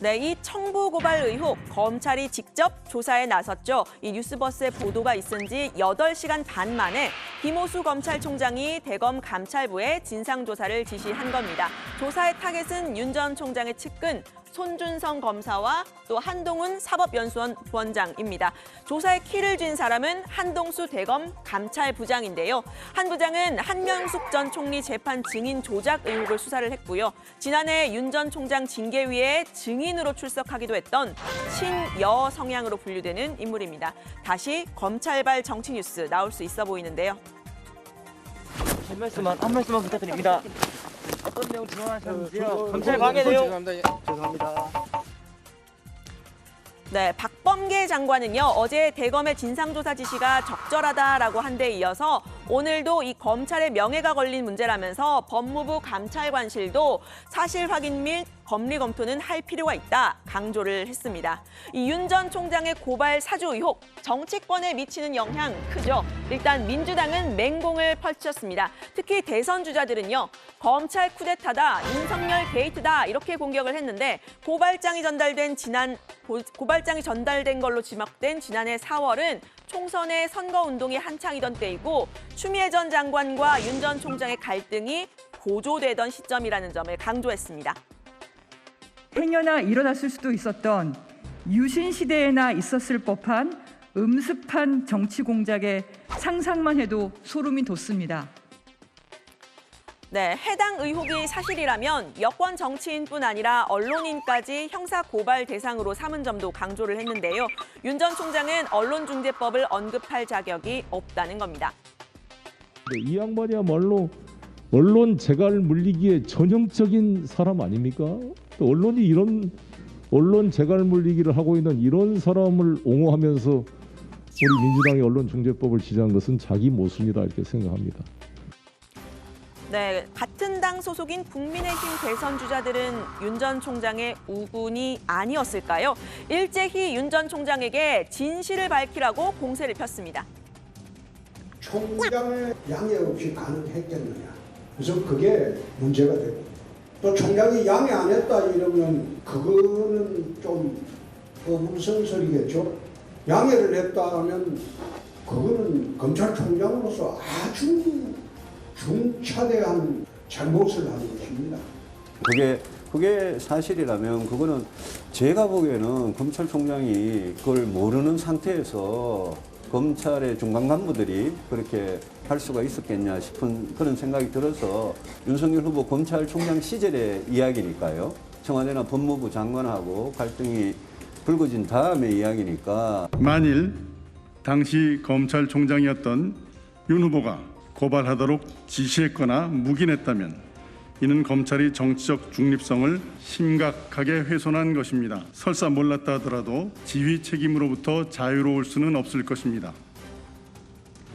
네, 이 청부 고발 의혹 검찰이 직접 조사에 나섰죠. 이 뉴스버스의 보도가 있은 지 8시간 반 만에 김호수 검찰총장이 대검 감찰부에 진상조사를 지시한 겁니다. 조사의 타겟은 윤 전 총장의 측근 손준성 검사와 또 한동훈 사법연수원 부원장입니다. 조사의 키를 쥔 사람은 한동수 대검 감찰부장인데요. 한 부장은 한명숙 전 총리 재판 증인 조작 의혹을 수사를 했고요. 지난해 윤 전 총장 징계위에 증인으로 출석하기도 했던 친여 성향으로 분류되는 인물입니다. 다시 검찰발 정치 뉴스 나올 수 있어 보이는데요. 한 말씀만 부탁드립니다. 어떤 내용 주문하셨는지요? 검찰 방해 내용. 죄송합니다. 네, 박범계 장관은요, 어제 대검의 진상조사 지시가 적절하다라고 한 데 이어서 오늘도 이 검찰의 명예가 걸린 문제라면서 법무부 감찰관실도 사실 확인 및 법리 검토는 할 필요가 있다 강조를 했습니다. 이 윤 전 총장의 고발 사주 의혹, 정치권에 미치는 영향 크죠. 일단 민주당은 맹공을 펼쳤습니다. 특히 대선 주자들은요, 검찰 쿠데타다, 윤석열 게이트다 이렇게 공격을 했는데 고발장이 전달된 걸로 지목된 지난해 4월은 총선의 선거운동이 한창이던 때이고 추미애 전 장관과 윤 전 총장의 갈등이 고조되던 시점이라는 점을 강조했습니다. 행여나 일어났을 수도 있었던 유신 시대에나 있었을 법한 음습한 정치 공작에 상상만 해도 소름이 돋습니다. 네, 해당 의혹이 사실이라면 여권 정치인뿐 아니라 언론인까지 형사 고발 대상으로 삼은 점도 강조를 했는데요. 윤 전 총장은 언론중재법을 언급할 자격이 없다는 겁니다. 네, 이 양반이야말로 언론 재갈 물리기에 전형적인 사람 아닙니까? 또 언론이 이런 언론 재갈 물리기를 하고 있는 이런 사람을 옹호하면서 우리 민주당이 언론중재법을 지지한 것은 자기 모순이다 이렇게 생각합니다. 네, 같은 당 소속인 국민의힘 대선 주자들은 윤 전 총장의 우군이 아니었을까요? 일제히 윤 전 총장에게 진실을 밝히라고 공세를 폈습니다. 총장의 양해 없이 가능했겠느냐. 그래서 그게 문제가 되고 또 총장이 양해 안 했다 이러면 그거는 좀 어불성설이겠죠. 양해를 했다 하면 그거는 검찰총장으로서 아주 중차대한 잘못을 하는 것입니다. 그게 사실이라면 그거는 제가 보기에는 검찰총장이 그걸 모르는 상태에서 검찰의 중간 간부들이 그렇게 할 수가 있었겠냐 싶은 그런 생각이 들어서 윤석열 후보 검찰총장 시절의 이야기니까요. 청와대나 법무부 장관하고 갈등이 불거진 다음의 이야기니까. 만일 당시 검찰총장이었던 윤 후보가 고발하도록 지시했거나 묵인했다면 이는 검찰이 정치적 중립성을 심각하게 훼손한 것입니다. 설사 몰랐다 하더라도 지휘 책임으로부터 자유로울 수는 없을 것입니다.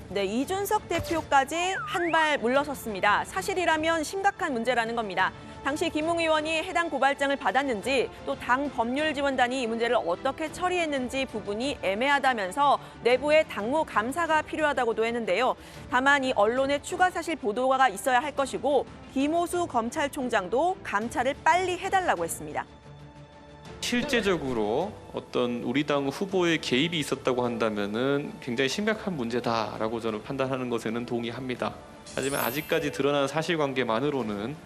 네, 이준석 대표까지 한 발 물러섰습니다. 사실이라면 심각한 문제라는 겁니다. 당시 김웅 의원이 해당 고발장을 받았는지 또 당 법률지원단이 이 문제를 어떻게 처리했는지 부분이 애매하다면서 내부에 당무 감사가 필요하다고도 했는데요. 다만 이 언론의 추가 사실 보도가 있어야 할 것이고 김호수 검찰총장도 감찰을 빨리 해달라고 했습니다. 실제적으로 어떤 우리 당 후보의 개입이 있었다고 한다면은 굉장히 심각한 문제다라고 저는 판단하는 것에는 동의합니다. 하지만 아직까지 드러난 사실관계만으로는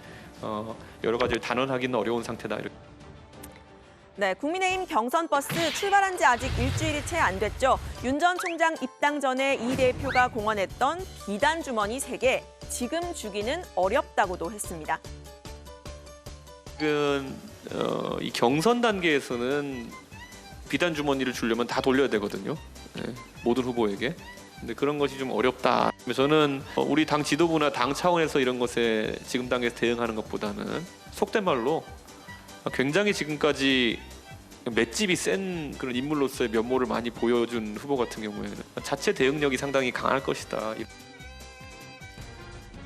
여러 가지를 단언하기는 어려운 상태다. 네, 국민의힘 경선 버스 출발한 지 아직 일주일이 채 안 됐죠. 윤 전 총장 입당 전에 이 대표가 공언했던 비단 주머니 3개, 지금 주기는 어렵다고도 했습니다. 지금 이 경선 단계에서는 비단 주머니를 주려면 다 돌려야 되거든요. 네, 모든 후보에게. 근데 그런 것이 좀 어렵다. 저는 우리 당 지도부나 당 차원에서 이런 것에 지금 단계에서 대응하는 것보다는 속된 말로 굉장히 지금까지 맷집이 센 그런 인물로서의 면모를 많이 보여준 후보 같은 경우에는 자체 대응력이 상당히 강할 것이다.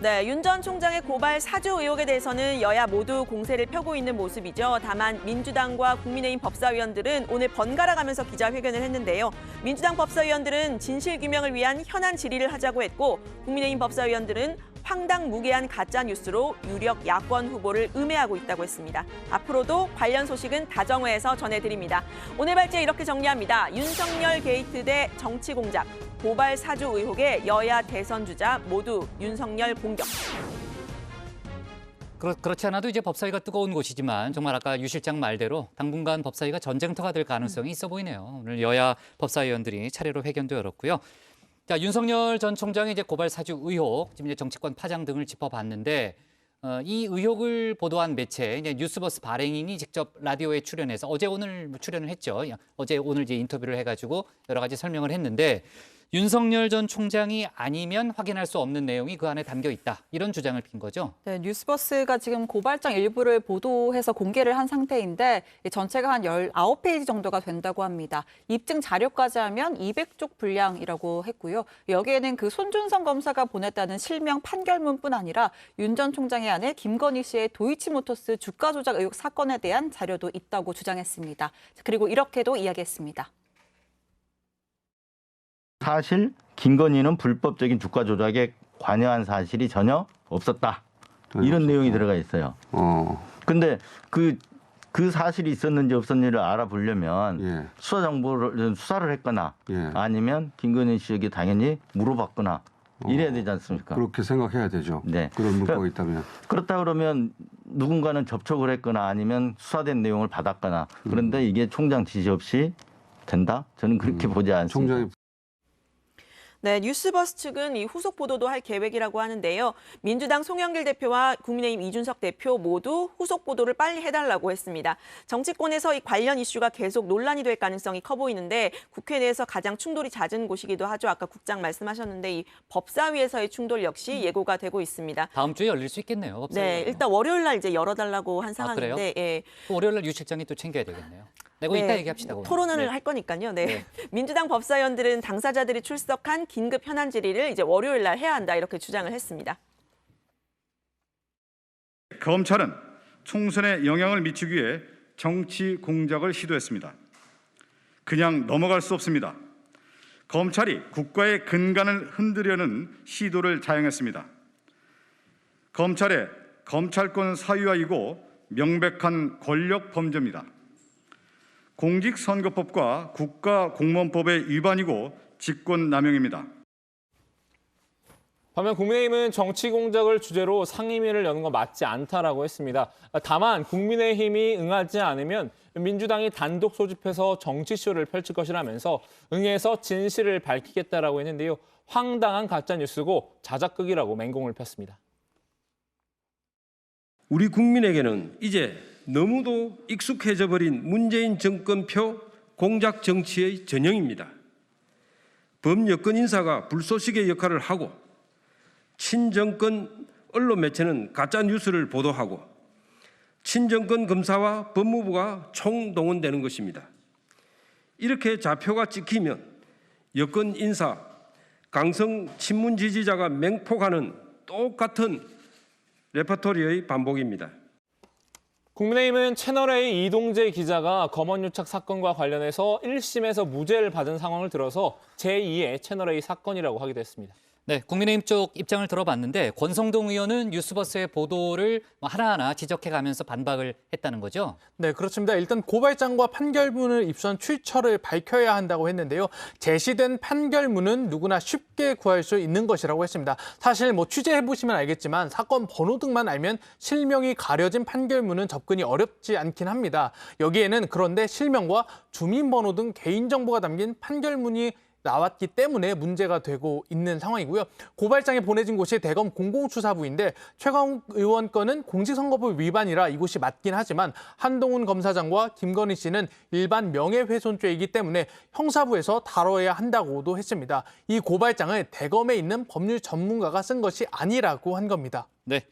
네, 윤 전 총장의 고발 사주 의혹에 대해서는 여야 모두 공세를 펴고 있는 모습이죠. 다만 민주당과 국민의힘 법사위원들은 오늘 번갈아 가면서 기자회견을 했는데요. 민주당 법사위원들은 진실규명을 위한 현안 질의를 하자고 했고 국민의힘 법사위원들은 황당무계한 가짜뉴스로 유력 야권 후보를 음해하고 있다고 했습니다. 앞으로도 관련 소식은 다정회에서 전해드립니다. 오늘 발제 이렇게 정리합니다. 윤석열 게이트 대 정치공작, 고발 사주 의혹에 여야 대선 주자 모두 윤석열 공격. 그렇지 않아도 이제 법사위가 뜨거운 곳이지만 정말 아까 유 실장 말대로 당분간 법사위가 전쟁터가 될 가능성이 있어 보이네요. 오늘 여야 법사위원들이 차례로 회견도 열었고요. 자, 윤석열 전 총장의 이제 고발 사주 의혹, 지금 이제 정치권 파장 등을 짚어봤는데 이 의혹을 보도한 매체 이제 뉴스버스 발행인이 직접 라디오에 출연해서 어제 오늘 출연을 했죠. 어제 오늘 이제 인터뷰를 해가지고 여러 가지 설명을 했는데 윤석열 전 총장이 아니면 확인할 수 없는 내용이 그 안에 담겨 있다. 이런 주장을 핀 거죠. 네, 뉴스버스가 지금 고발장 일부를 보도해서 공개를 한 상태인데 전체가 한 19페이지 정도가 된다고 합니다. 입증 자료까지 하면 200쪽 분량이라고 했고요. 여기에는 그 손준성 검사가 보냈다는 실명 판결문뿐 아니라 윤 전 총장의 아내 김건희 씨의 도이치모터스 주가 조작 의혹 사건에 대한 자료도 있다고 주장했습니다. 그리고 이렇게도 이야기했습니다. 사실 김건희는 불법적인 주가 조작에 관여한 사실이 전혀 없었다. 이런 내용이 들어가 있어요. 근데 그 사실이 있었는지 없었는지를 알아보려면 수사를 했거나 아니면 김건희 씨에게 당연히 물어봤거나 이래야 되지 않습니까? 그렇게 생각해야 되죠. 네. 그런 문구가 있다면. 그렇다 그러면 누군가는 접촉을 했거나 아니면 수사된 내용을 받았거나 그런데 이게 총장 지시 없이 된다? 저는 그렇게 보지 않습니다. 네, 뉴스버스 측은 이 후속 보도도 할 계획이라고 하는데요. 민주당 송영길 대표와 국민의힘 이준석 대표 모두 후속 보도를 빨리 해달라고 했습니다. 정치권에서 이 관련 이슈가 계속 논란이 될 가능성이 커 보이는데 국회 내에서 가장 충돌이 잦은 곳이기도 하죠. 아까 국장 말씀하셨는데 이 법사위에서의 충돌 역시 예고가 되고 있습니다. 다음 주에 열릴 수 있겠네요. 법사위. 네, 일단 월요일 날 이제 열어달라고 한 상황인데. 그래요? 예. 월요일 날 유 실장이 또 챙겨야 되겠네요. 내가 이따 얘기합시다. 오늘. 토론을 할 거니까요. 네. 민주당 법사위원들은 당사자들이 출석한 긴급 현안 질의를 이제 월요일 날 해야 한다 이렇게 주장을 했습니다. 검찰은 총선에 영향을 미치기 위해 정치 공작을 시도했습니다. 그냥 넘어갈 수 없습니다. 검찰이 국가의 근간을 흔들려는 시도를 자행했습니다. 검찰의 검찰권 사유화이고 명백한 권력 범죄입니다. 공직선거법과 국가공무원법의 위반이고 직권남용입니다. 반면 국민의힘은 정치 공작을 주제로 상임위를 여는 건 맞지 않다라고 했습니다. 다만 국민의힘이 응하지 않으면 민주당이 단독 소집해서 정치쇼를 펼칠 것이라면서 응해서 진실을 밝히겠다라고 했는데요. 황당한 가짜뉴스고 자작극이라고 맹공을 폈습니다. 우리 국민에게는 이제 너무도 익숙해져 버린 문재인 정권표 공작 정치의 전형입니다. 범여권 인사가 불쏘시개 역할을 하고 친정권 언론 매체는 가짜 뉴스를 보도하고 친정권 검사와 법무부가 총동원되는 것입니다. 이렇게 좌표가 찍히면 여권 인사, 강성 친문 지지자가 맹폭하는 똑같은 레퍼토리의 반복입니다. 국민의힘은 채널A 이동재 기자가 검언유착 사건과 관련해서 1심에서 무죄를 받은 상황을 들어서 제2의 채널A 사건이라고 하기도 했습니다. 네, 국민의힘 쪽 입장을 들어봤는데 권성동 의원은 뉴스버스의 보도를 하나하나 지적해가면서 반박을 했다는 거죠? 네, 그렇습니다. 일단 고발장과 판결문을 입수한 출처를 밝혀야 한다고 했는데요. 제시된 판결문은 누구나 쉽게 구할 수 있는 것이라고 했습니다. 사실 취재해보시면 알겠지만 사건 번호 등만 알면 실명이 가려진 판결문은 접근이 어렵지 않긴 합니다. 여기에는 그런데 실명과 주민번호 등 개인정보가 담긴 판결문이 나왔기 때문에 문제가 되고 있는 상황이고요. 고발장에 보내진 곳이 대검 공공수사부인데 최강욱 의원 건은 공직선거법 위반이라 이곳이 맞긴 하지만 한동훈 검사장과 김건희 씨는 일반 명예훼손죄이기 때문에 형사부에서 다뤄야 한다고도 했습니다. 이 고발장을 대검에 있는 법률 전문가가 쓴 것이 아니라고 한 겁니다. 네.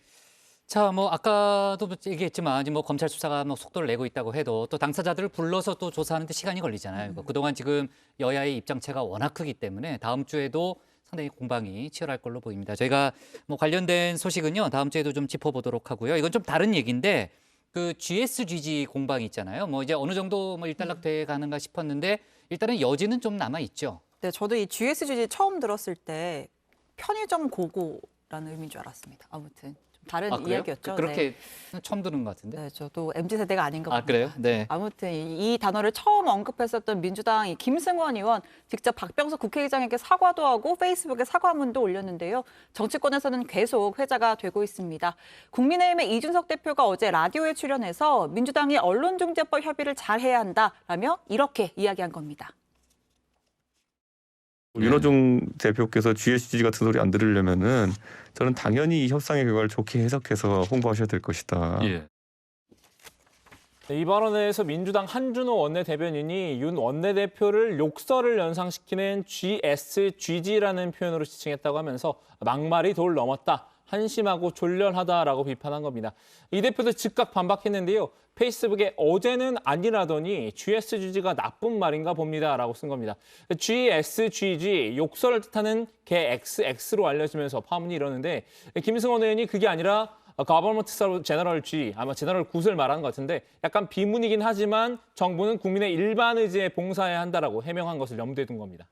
자, 아까도 얘기했지만 검찰 수사가 속도를 내고 있다고 해도 또 당사자들을 불러서 또 조사하는데 시간이 걸리잖아요. 그동안 지금 여야의 입장차가 워낙 크기 때문에 다음 주에도 상당히 공방이 치열할 걸로 보입니다. 저희가 뭐 관련된 소식은요 다음 주에도 좀 짚어보도록 하고요. 이건 좀 다른 얘기인데 그 GSGG 공방이 있잖아요. 뭐 이제 어느 정도 뭐 일단락돼 가는가 싶었는데 일단은 여지는 좀 남아 있죠. 네, 저도 이 GSGG 처음 들었을 때 편의점 고고라는 의미인 줄 알았습니다. 아무튼 좀 다른 이야기였죠. 그렇게 처음 듣는 것 같은데. 네, 저도 MZ세대가 아닌가 봅니다. 그래요? 네. 아무튼 이 단어를 처음 언급했었던 민주당 이 김승원 의원 직접 박병석 국회의장에게 사과도 하고 페이스북에 사과문도 올렸는데요. 정치권에서는 계속 회자가 되고 있습니다. 국민의힘의 이준석 대표가 어제 라디오에 출연해서 민주당이 언론중재법 협의를 잘해야 한다라며 이렇게 이야기한 겁니다. 윤호중 대표께서 GSG 같은 소리 안 들으려면은 저는 당연히 이 협상의 결과를 좋게 해석해서 홍보하셔야 될 것이다. 네, 이 발언에 대해서 민주당 한준호 원내대변인이 윤 원내대표를 욕설을 연상시키는 GSGG라는 표현으로 지칭했다고 하면서 막말이 돌 넘었다. 한심하고 졸렬하다라고 비판한 겁니다. 이 대표도 즉각 반박했는데요. 페이스북에 어제는 아니라더니 GSGG가 나쁜 말인가 봅니다라고 쓴 겁니다. GSGG 욕설을 뜻하는 개 XX로 알려지면서 파문이 일었는데 김승원 의원이 그게 아니라 Government General G, 아마 제너럴 굿을 말하는 것 같은데 약간 비문이긴 하지만 정부는 국민의 일반 의지에 봉사해야 한다라고 해명한 것을 염두에 둔 겁니다.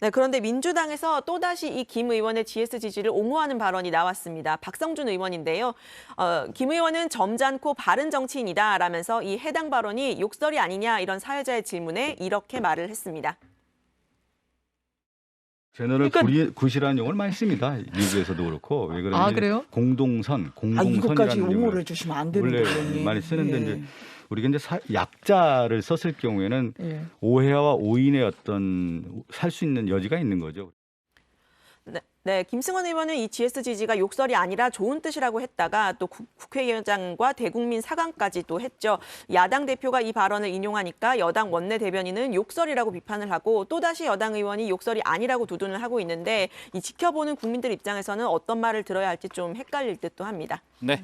네, 그런데 민주당에서 또다시 이 김 의원의 GSGG를 옹호하는 발언이 나왔습니다. 박성준 의원인데요. 김 의원은 점잖고 바른 정치인이다 라면서 이 해당 발언이 욕설이 아니냐 이런 사회자의 질문에 이렇게 말을 했습니다. 제너럴 굿이라는 용어를 많이 씁니다. 미국에서도 그렇고. 왜 그러냐면 그래요? 공동선이라는 이것까지 옹호를 해주시면 안 되는데. 원래 많이 쓰는데 이제 우리가 이제 약자를 썼을 경우에는 오해와 오인의 어떤 살 수 있는 여지가 있는 거죠. 네, 김승원 의원은 이 GSGG가 욕설이 아니라 좋은 뜻이라고 했다가 또 국회의장과 대국민 사과까지 또 했죠. 야당 대표가 이 발언을 인용하니까 여당 원내대변인은 욕설이라고 비판을 하고 또다시 여당 의원이 욕설이 아니라고 두둔을 하고 있는데 이 지켜보는 국민들 입장에서는 어떤 말을 들어야 할지 좀 헷갈릴 듯도 합니다. 네.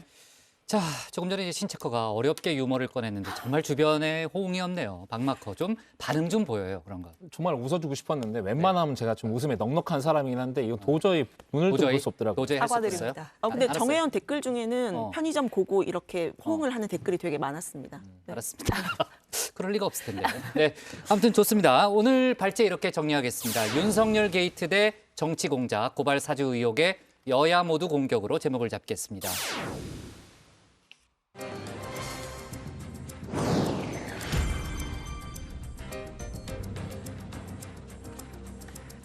자, 조금 전에 이제 신체커가 어렵게 유머를 꺼냈는데 정말 주변에 호응이 없네요. 박마커 좀 반응 좀 보여요, 그런 거. 정말 웃어주고 싶었는데 웬만하면 제가 좀 웃음에 넉넉한 사람이긴 한데 이거 도저히 눈을 볼 수 없더라고요. 도저히 할 수 없어요? 사과드립니다. 근데 정혜연 댓글 중에는 편의점 고고 이렇게 호응을 하는 댓글이 되게 많았습니다. 네. 알았습니다. 그럴 리가 없을 텐데. 네, 아무튼 좋습니다. 오늘 발제 이렇게 정리하겠습니다. 윤석열 게이트 대 정치 공작 고발 사주 의혹에 여야 모두 공격으로 제목을 잡겠습니다.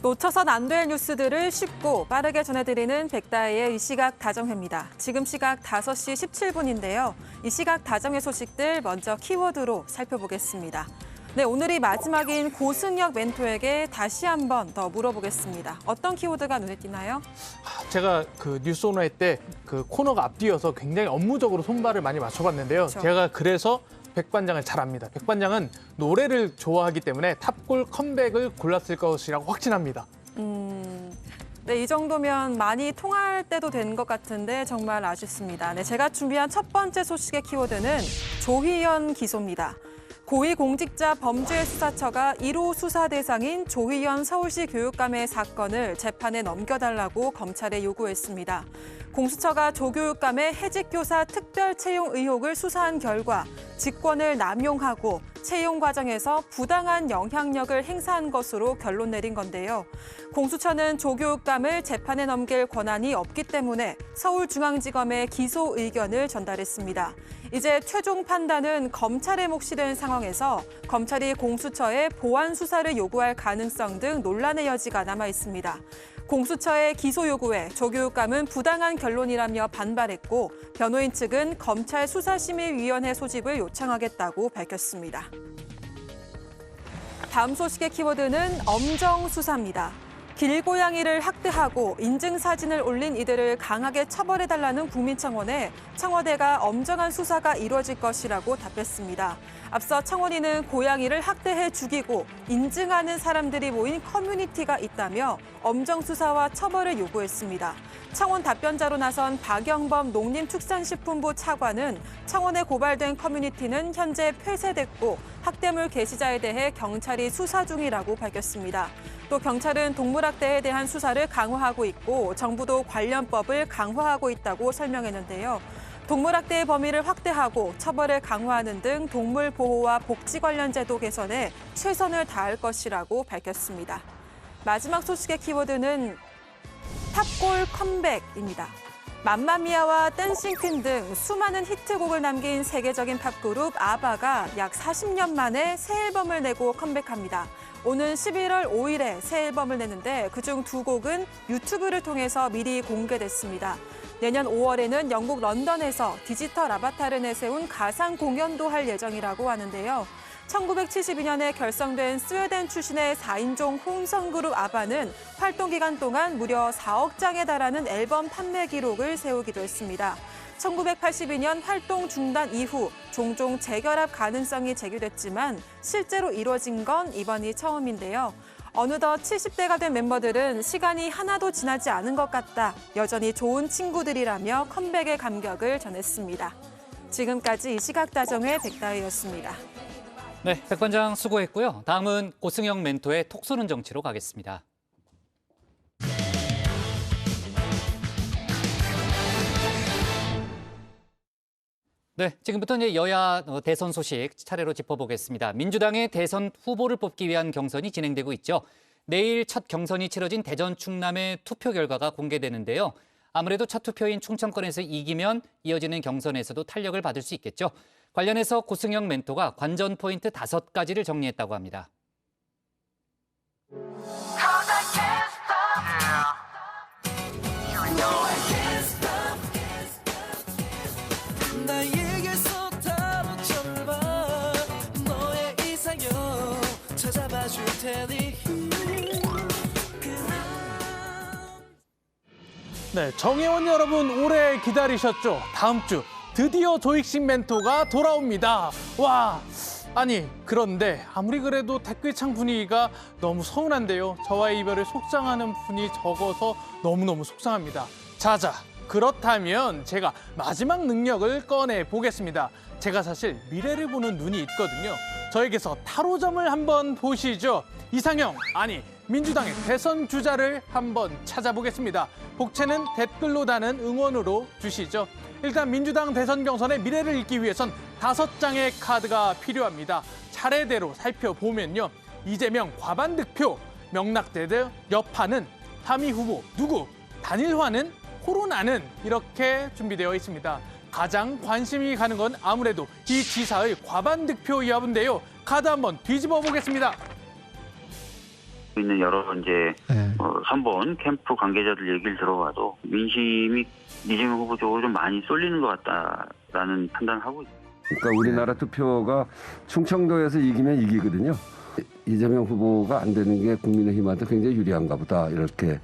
놓쳐선 안 될 뉴스들을 쉽고 빠르게 전해드리는 백다희의 이 시각 다정회입니다. 지금 시각 5시 17분인데요. 이 시각 다정회 소식들 먼저 키워드로 살펴보겠습니다. 네, 오늘이 마지막인 고승혁 멘토에게 다시 한번 더 물어보겠습니다. 어떤 키워드가 눈에 띄나요? 제가 그 뉴스 오너회 때 그 코너가 앞뒤여서 굉장히 업무적으로 손발을 많이 맞춰봤는데요. 그렇죠. 제가 그래서 백반장을 잘 압니다. 백반장은 노래를 좋아하기 때문에 탑골 컴백을 골랐을 것이라고 확신합니다. 네, 이 정도면 많이 통할 때도 된 것 같은데 정말 아쉽습니다. 네, 제가 준비한 첫 번째 소식의 키워드는 조희연 기소입니다. 고위공직자 범죄수사처가 1호 수사 대상인 조희연 서울시 교육감의 사건을 재판에 넘겨달라고 검찰에 요구했습니다. 공수처가 조 교육감의 해직교사 특별 채용 의혹을 수사한 결과 직권을 남용하고 채용 과정에서 부당한 영향력을 행사한 것으로 결론 내린 건데요. 공수처는 조 교육감을 재판에 넘길 권한이 없기 때문에 서울중앙지검에 기소 의견을 전달했습니다. 이제 최종 판단은 검찰의 몫이 된 상황에서 검찰이 공수처에 보완 수사를 요구할 가능성 등 논란의 여지가 남아 있습니다. 공수처의 기소 요구에 조 교육감은 부당한 결론이라며 반발했고 변호인 측은 검찰 수사심의위원회 소집을 요청하겠다고 밝혔습니다. 다음 소식의 키워드는 엄정수사입니다. 길고양이를 학대하고 인증사진을 올린 이들을 강하게 처벌해달라는 국민청원에 청와대가 엄정한 수사가 이루어질 것이라고 답했습니다. 앞서 청원인은 고양이를 학대해 죽이고 인증하는 사람들이 모인 커뮤니티가 있다며 엄정 수사와 처벌을 요구했습니다. 청원 답변자로 나선 박영범 농림축산식품부 차관은 청원에 고발된 커뮤니티는 현재 폐쇄됐고 학대물 게시자에 대해 경찰이 수사 중이라고 밝혔습니다. 또 경찰은 동물학대에 대한 수사를 강화하고 있고 정부도 관련법을 강화하고 있다고 설명했는데요. 동물학대의 범위를 확대하고 처벌을 강화하는 등 동물 보호와 복지 관련 제도 개선에 최선을 다할 것이라고 밝혔습니다. 마지막 소식의 키워드는 탑골 컴백입니다. 맘마미아와 댄싱퀸 등 수많은 히트곡을 남긴 세계적인 팝그룹 아바가 약 40년 만에 새 앨범을 내고 컴백합니다. 오는 11월 5일에 새 앨범을 내는데 그중 2곡은 유튜브를 통해서 미리 공개됐습니다. 내년 5월에는 영국 런던에서 디지털 아바타를 내세운 가상 공연도 할 예정이라고 하는데요. 1972년에 결성된 스웨덴 출신의 4인종 혼성그룹 아바는 활동 기간 동안 무려 4억 장에 달하는 앨범 판매 기록을 세우기도 했습니다. 1982년 활동 중단 이후 종종 재결합 가능성이 제기됐지만 실제로 이뤄진 건 이번이 처음인데요. 어느덧 70대가 된 멤버들은 시간이 하나도 지나지 않은 것 같다. 여전히 좋은 친구들이라며 컴백의 감격을 전했습니다. 지금까지 시각다정의 백다희였습니다. 네, 백반장 수고했고요. 다음은 고승영 멘토의 톡 쏘는 정치로 가겠습니다. 네, 지금부터 이제 여야 대선 소식 차례로 짚어보겠습니다. 민주당의 대선 후보를 뽑기 위한 경선이 진행되고 있죠. 내일 첫 경선이 치러진 대전 충남의 투표 결과가 공개되는데요. 아무래도 첫 투표인 충청권에서 이기면 이어지는 경선에서도 탄력을 받을 수 있겠죠. 관련해서 고승영 멘토가 관전 포인트 5가지를 정리했다고 합니다. 네, 정혜원 여러분 오래 기다리셨죠? 다음 주 드디어 조익식 멘토가 돌아옵니다. 와, 아니 그런데 아무리 그래도 댓글창 분위기가 너무 서운한데요. 저와의 이별을 속상하는 분이 적어서 너무너무 속상합니다. 자자, 그렇다면 제가 마지막 능력을 꺼내 보겠습니다. 제가 사실 미래를 보는 눈이 있거든요. 저에게서 타로점을 한번 보시죠. 이상형, 아니 민주당의 대선 주자를 한번 찾아보겠습니다. 복채는 댓글로 다는 응원으로 주시죠. 일단 민주당 대선 경선의 미래를 읽기 위해선 5장의 카드가 필요합니다. 차례대로 살펴보면요. 이재명 과반 득표, 명락대드 여파는, 함의 후보 누구, 단일화는, 코로나는 이렇게 준비되어 있습니다. 가장 관심이 가는 건 아무래도 이 지사의 과반 득표 여부인데요. 카드 한번 뒤집어 보겠습니다. 있는 여러 이제 선본 캠프 관계자들 얘기를 들어봐도 민심이 이재명 후보 쪽으로 좀 많이 쏠리는 것 같다라는 판단을 하고 있습니다. 그러니까 우리나라 투표가 충청도에서 이기면 이기거든요. 이재명 후보가 안 되는 게 국민의힘한테 굉장히 유리한가 보다 이렇게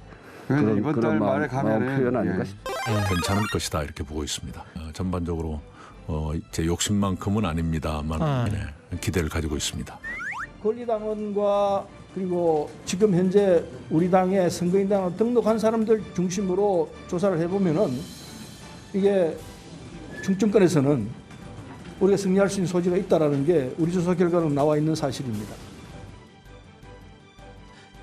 이번 달 말에 마음 표현 아닌가 싶습니다. 괜찮을 것이다 이렇게 보고 있습니다. 전반적으로 제 욕심만큼은 아닙니다만 기대를 가지고 있습니다. 권리당원과 그리고 지금 현재 우리 당의 선거인당 등록한 사람들 중심으로 조사를 해보면은 이게 충청권에서는 우리가 승리할 수 있는 소지가 있다라는 게 우리 조사 결과로 나와 있는 사실입니다.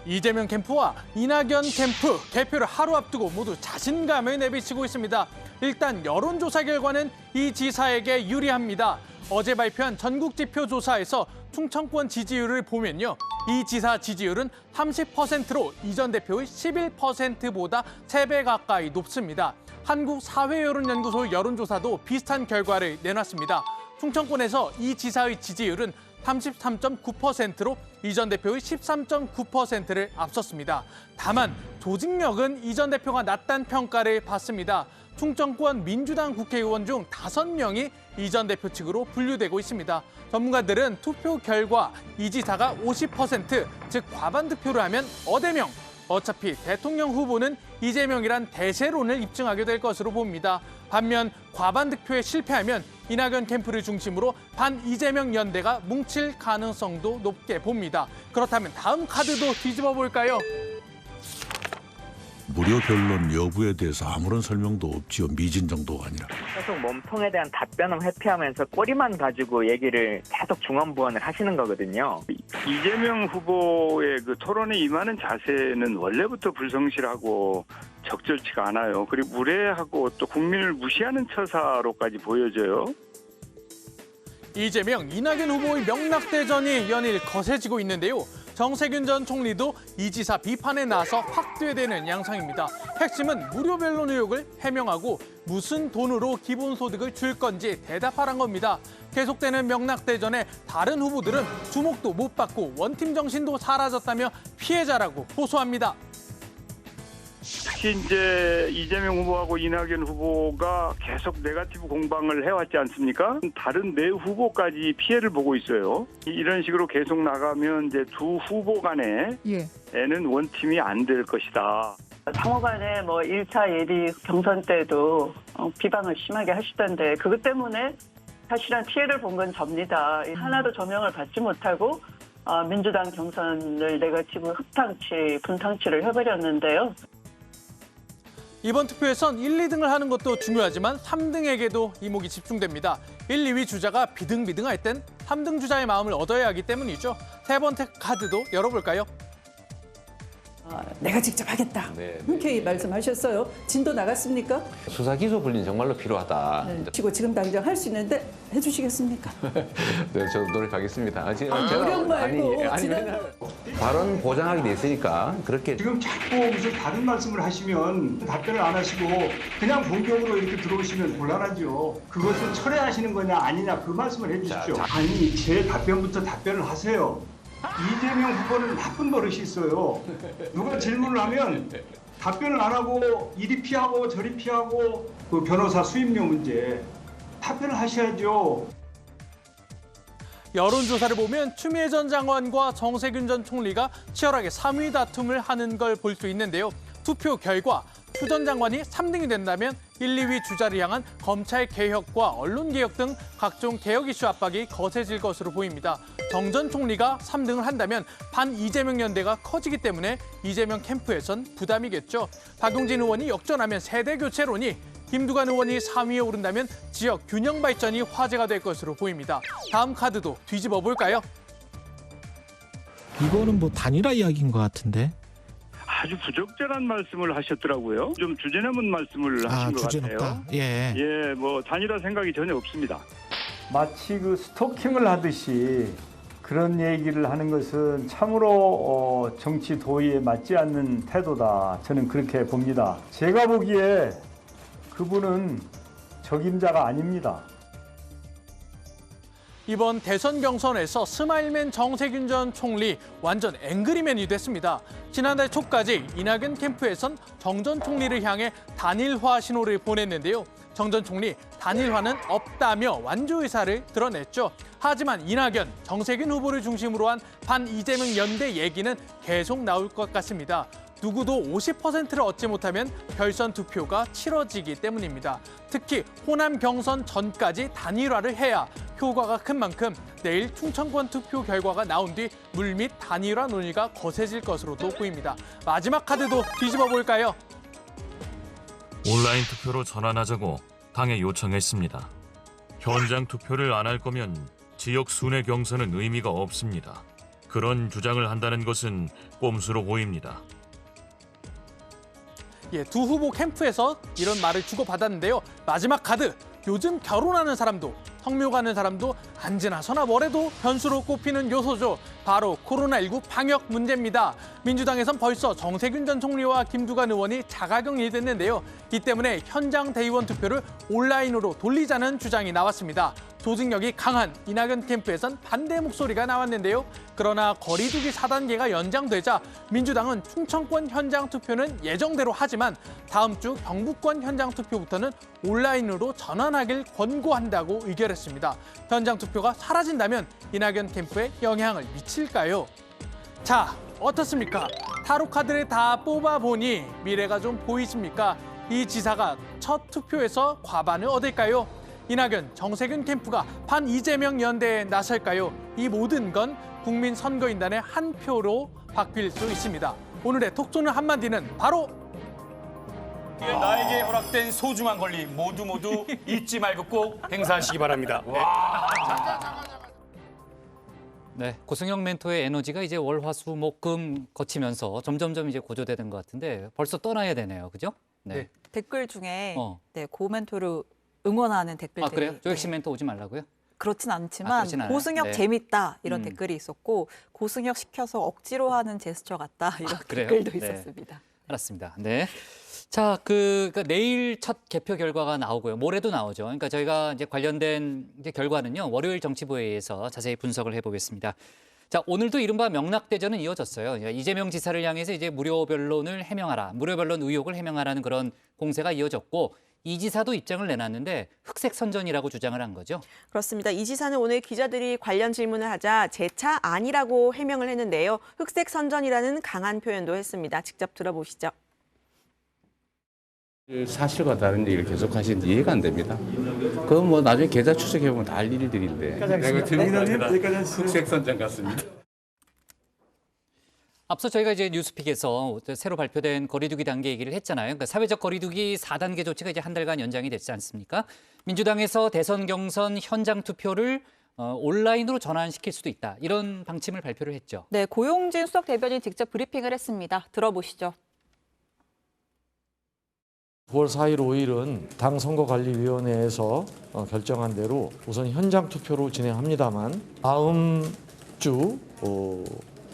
이재명 캠프와 이낙연 캠프 개표를 하루 앞두고 모두 자신감을 내비치고 있습니다. 일단 여론조사 결과는 이 지사에게 유리합니다. 어제 발표한 전국지표 조사에서 충청권 지지율을 보면요. 이 지사 지지율은 30%로 이전 대표의 11%보다 3배 가까이 높습니다. 한국사회여론연구소 여론조사도 비슷한 결과를 내놨습니다. 충청권에서 이 지사의 지지율은 33.9%로 이전 대표의 13.9%를 앞섰습니다. 다만 조직력은 이전 대표가 낮다는 평가를 받습니다. 충청권 민주당 국회의원 중 5명이 이전 대표 측으로 분류되고 있습니다. 전문가들은 투표 결과 이 지사가 50%, 즉 과반 득표를 하면 어대명, 어차피 대통령 후보는 이재명이란 대세론을 입증하게 될 것으로 봅니다. 반면 과반 득표에 실패하면 이낙연 캠프를 중심으로 반 이재명 연대가 뭉칠 가능성도 높게 봅니다. 그렇다면 다음 카드도 뒤집어 볼까요? 무료 변론 여부에 대해서 아무런 설명도 없지요. 미진 정도가 아니라. 계속 몸통에 대한 답변은 회피하면서 꼬리만 가지고 얘기를 계속 중언부언을 하시는 거거든요. 이재명 후보의 그 토론에 임하는 자세는 원래부터 불성실하고 적절치가 않아요. 그리고 무례하고 또 국민을 무시하는 처사로까지 보여져요. 이재명, 이낙연 후보의 명락대전이 연일 거세지고 있는데요. 정세균 전 총리도 이 지사 비판에 나서 확대되는 양상입니다. 핵심은 무료 변론 의혹을 해명하고 무슨 돈으로 기본소득을 줄 건지 대답하란 겁니다. 계속되는 명락대전에 다른 후보들은 주목도 못 받고 원팀 정신도 사라졌다며 피해자라고 호소합니다. 특히 이제 이재명 후보하고 이낙연 후보가 계속 네거티브 공방을 해왔지 않습니까? 다른 네 후보까지 피해를 보고 있어요. 이런 식으로 계속 나가면 이제 두 후보 간에는 원팀이 안 될 것이다. 상호간에 뭐 1차 예비 경선 때도 비방을 심하게 하시던데 그것 때문에 사실은 피해를 본 건 접니다. 하나도 조명을 받지 못하고 민주당 경선을 네거티브 흙탕치, 분탕치를 해버렸는데요. 이번 투표에선 1, 2등을 하는 것도 중요하지만 3등에게도 이목이 집중됩니다. 1, 2위 주자가 비등비등할 땐 3등 주자의 마음을 얻어야 하기 때문이죠. 세 번째 카드도 열어볼까요? 내가 직접 하겠다. 흔쾌히 말씀하셨어요. 진도 나갔습니까? 수사 기소 분리는 정말로 필요하다. 지금 당장 할 수 있는데 해주시겠습니까? 네, 저도 노력하겠습니다. 노력 말고 발언 보장하게 돼 있으니까 그렇게 지금 자꾸 무슨 다른 말씀을 하시면 답변을 안 하시고 그냥 본격으로 이렇게 들어오시면 곤란하죠. 그것을 철회하시는 거냐 아니냐 그 말씀을 해주십시오. 아니 제 답변부터 답변을 하세요. 이재명 후보는 나쁜 버릇이 있어요. 누가 질문을 하면 답변을 안 하고 이리 피하고 저리 피하고 그 변호사 수임료 문제 답변을 하셔야죠. 여론조사를 보면 추미애 전 장관과 정세균 전 총리가 치열하게 3위 다툼을 하는 걸 볼 수 있는데요. 투표 결과 추 전 장관이 3등이 된다면 1, 2위 주자를 향한 검찰 개혁과 언론 개혁 등 각종 개혁 이슈 압박이 거세질 것으로 보입니다. 정 전 총리가 3등을 한다면 반 이재명 연대가 커지기 때문에 이재명 캠프에선 부담이겠죠. 박용진 의원이 역전하면 세대 교체론이, 김두관 의원이 3위에 오른다면 지역 균형 발전이 화제가 될 것으로 보입니다. 다음 카드도 뒤집어 볼까요? 이거는 뭐 단일화 이야기인 것 같은데. 아주 부적절한 말씀을 하셨더라고요. 좀 주제 넘은 말씀을 하신 것 주제 같아요. 높다. 예. 예, 뭐 단일화 생각이 전혀 없습니다. 마치 그 스토킹을 하듯이 그런 얘기를 하는 것은 참으로 정치 도의에 맞지 않는 태도다. 저는 그렇게 봅니다. 제가 보기에 그분은 적임자가 아닙니다. 이번 대선 경선에서 스마일맨 정세균 전 총리 완전 앵그리맨이 됐습니다. 지난달 초까지 이낙연 캠프에선 정 전 총리를 향해 단일화 신호를 보냈는데요. 정 전 총리 단일화는 없다며 완주 의사를 드러냈죠. 하지만 이낙연, 정세균 후보를 중심으로 한 반 이재명 연대 얘기는 계속 나올 것 같습니다. 누구도 50%를 얻지 못하면 결선 투표가 치러지기 때문입니다. 특히 호남 경선 전까지 단일화를 해야 효과가 큰 만큼 내일 충청권 투표 결과가 나온 뒤 물밑 단일화 논의가 거세질 것으로도 보입니다. 마지막 카드도 뒤집어 볼까요? 온라인 투표로 전환하자고 당에 요청했습니다. 현장 투표를 안 할 거면 지역 순회 경선은 의미가 없습니다. 그런 주장을 한다는 것은 꼼수로 보입니다. 두 후보 캠프에서 이런 말을 주고받았는데요. 마지막 카드, 요즘 결혼하는 사람도 성묘 가는 사람도 안지나 서나 뭐래도 변수로 꼽히는 요소죠. 바로 코로나19 방역 문제입니다. 민주당에선 벌써 정세균 전 총리와 김두관 의원이 자가격리 됐는데요. 이 때문에 현장 대의원 투표를 온라인으로 돌리자는 주장이 나왔습니다. 조직력이 강한 이낙연 캠프에선 반대 목소리가 나왔는데요. 그러나 거리두기 4단계가 연장되자 민주당은 충청권 현장 투표는 예정대로 하지만 다음 주 경북권 현장 투표부터는 온라인으로 전환하길 권고한다고 의결했습니다. 현장 투표가 사라진다면 이낙연 캠프에 영향을 미칠까요? 자, 어떻습니까? 타로 카드를 다 뽑아보니 미래가 좀 보이십니까? 이 지사가 첫 투표에서 과반을 얻을까요? 이낙연, 정세균 캠프가 반 이재명 연대에 나설까요? 이 모든 건 국민 선거인단의 한 표로 바뀔 수 있습니다. 오늘의 톡 쏘는 한마디는 바로 나에게 허락된 소중한 권리 모두 잊지 말고 꼭 행사하시기 바랍니다. 네, 고승영 멘토의 에너지가 이제 월, 화, 수, 목, 금 거치면서 점점점 이제 고조되는 것 같은데 벌써 떠나야 되네요, 그죠? 네. 댓글 중에 네, 고 멘토를 응원하는 댓글들이. 아, 그래요? 조혁신 멘토 오지 말라고요? 그렇진 않지만 그렇진 않아요? 고승혁 네. 재밌다 이런 댓글이 있었고 고승혁 시켜서 억지로 하는 제스처 같다 이런 그래요? 댓글도 네. 있었습니다. 알았습니다. 네. 자, 그러니까 내일 첫 개표 결과가 나오고요. 모레도 나오죠. 그러니까 저희가 이제 관련된 이제 결과는요. 월요일 정치부회의에서 자세히 분석을 해보겠습니다. 자, 오늘도 이른바 명락대전은 이어졌어요. 그러니까 이재명 지사를 향해서 이제 무료 변론을 해명하라, 무료 변론 의혹을 해명하라는 그런 공세가 이어졌고 이 지사도 입장을 내놨는데 흑색 선전이라고 주장을 한 거죠. 그렇습니다. 이 지사는 오늘 기자들이 관련 질문을 하자 제 차 아니라고 해명을 했는데요. 흑색 선전이라는 강한 표현도 했습니다. 직접 들어보시죠. 사실과 다른 얘기를 계속 하시는데 이해가 안 됩니다. 그건 뭐 나중에 계좌 추적해보면 다 알 일들인데. 흑색 선전 같습니다. 앞서 저희가 이제 뉴스픽에서 새로 발표된 거리두기 단계 얘기를 했잖아요. 그러니까 사회적 거리두기 4단계 조치가 이제 한 달간 연장이 됐지 않습니까? 민주당에서 대선 경선 현장 투표를 온라인으로 전환시킬 수도 있다. 이런 방침을 발표를 했죠. 네, 고용진 수석 대변인 직접 브리핑을 했습니다. 들어보시죠. 9월 4일, 5일은 당 선거관리위원회에서 결정한 대로 우선 현장 투표로 진행합니다만 다음 주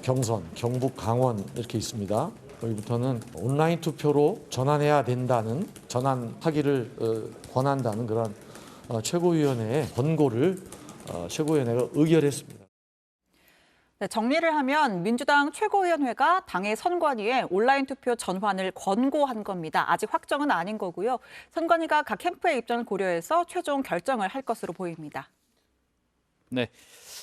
경선, 경북, 강원 이렇게 있습니다. 여기부터는 온라인 투표로 전환해야 된다는, 전환하기를 권한다는 그런 최고위원회의 권고를 최고위원회가 의결했습니다. 네, 정리를 하면 민주당 최고위원회가 당의 선관위에 온라인 투표 전환을 권고한 겁니다. 아직 확정은 아닌 거고요. 선관위가 각 캠프의 입장을 고려해서 최종 결정을 할 것으로 보입니다. 네.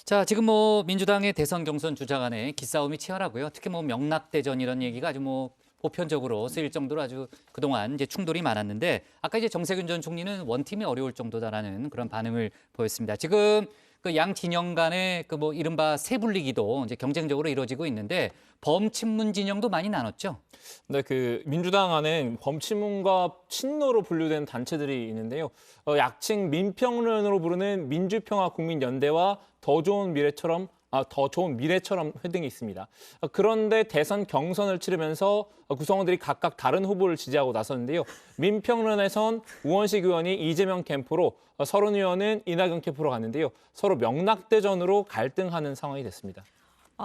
자, 지금 뭐 민주당의 대선 경선 주자 간의 기싸움이 치열하고요. 특히 뭐 명락대전 이런 얘기가 아주 뭐 보편적으로 쓰일 정도로 아주 그동안 이제 충돌이 많았는데 아까 이제 정세균 전 총리는 원팀이 어려울 정도다라는 그런 반응을 보였습니다. 지금 그 양 진영 간의 그 뭐 이른바 세분리기도 이제 경쟁적으로 이루어지고 있는데 범친문 진영도 많이 나눴죠. 네, 그 민주당 안에 범친문과 친노로 분류된 단체들이 있는데요. 약칭 민평론으로 부르는 민주평화국민연대와 더 좋은 미래처럼 회등이 있습니다. 그런데 대선 경선을 치르면서 구성원들이 각각 다른 후보를 지지하고 나섰는데요. 민평론에선 우원식 의원이 이재명 캠프로, 서른 의원은 이낙연 캠프로 갔는데요. 서로 명락대전으로 갈등하는 상황이 됐습니다.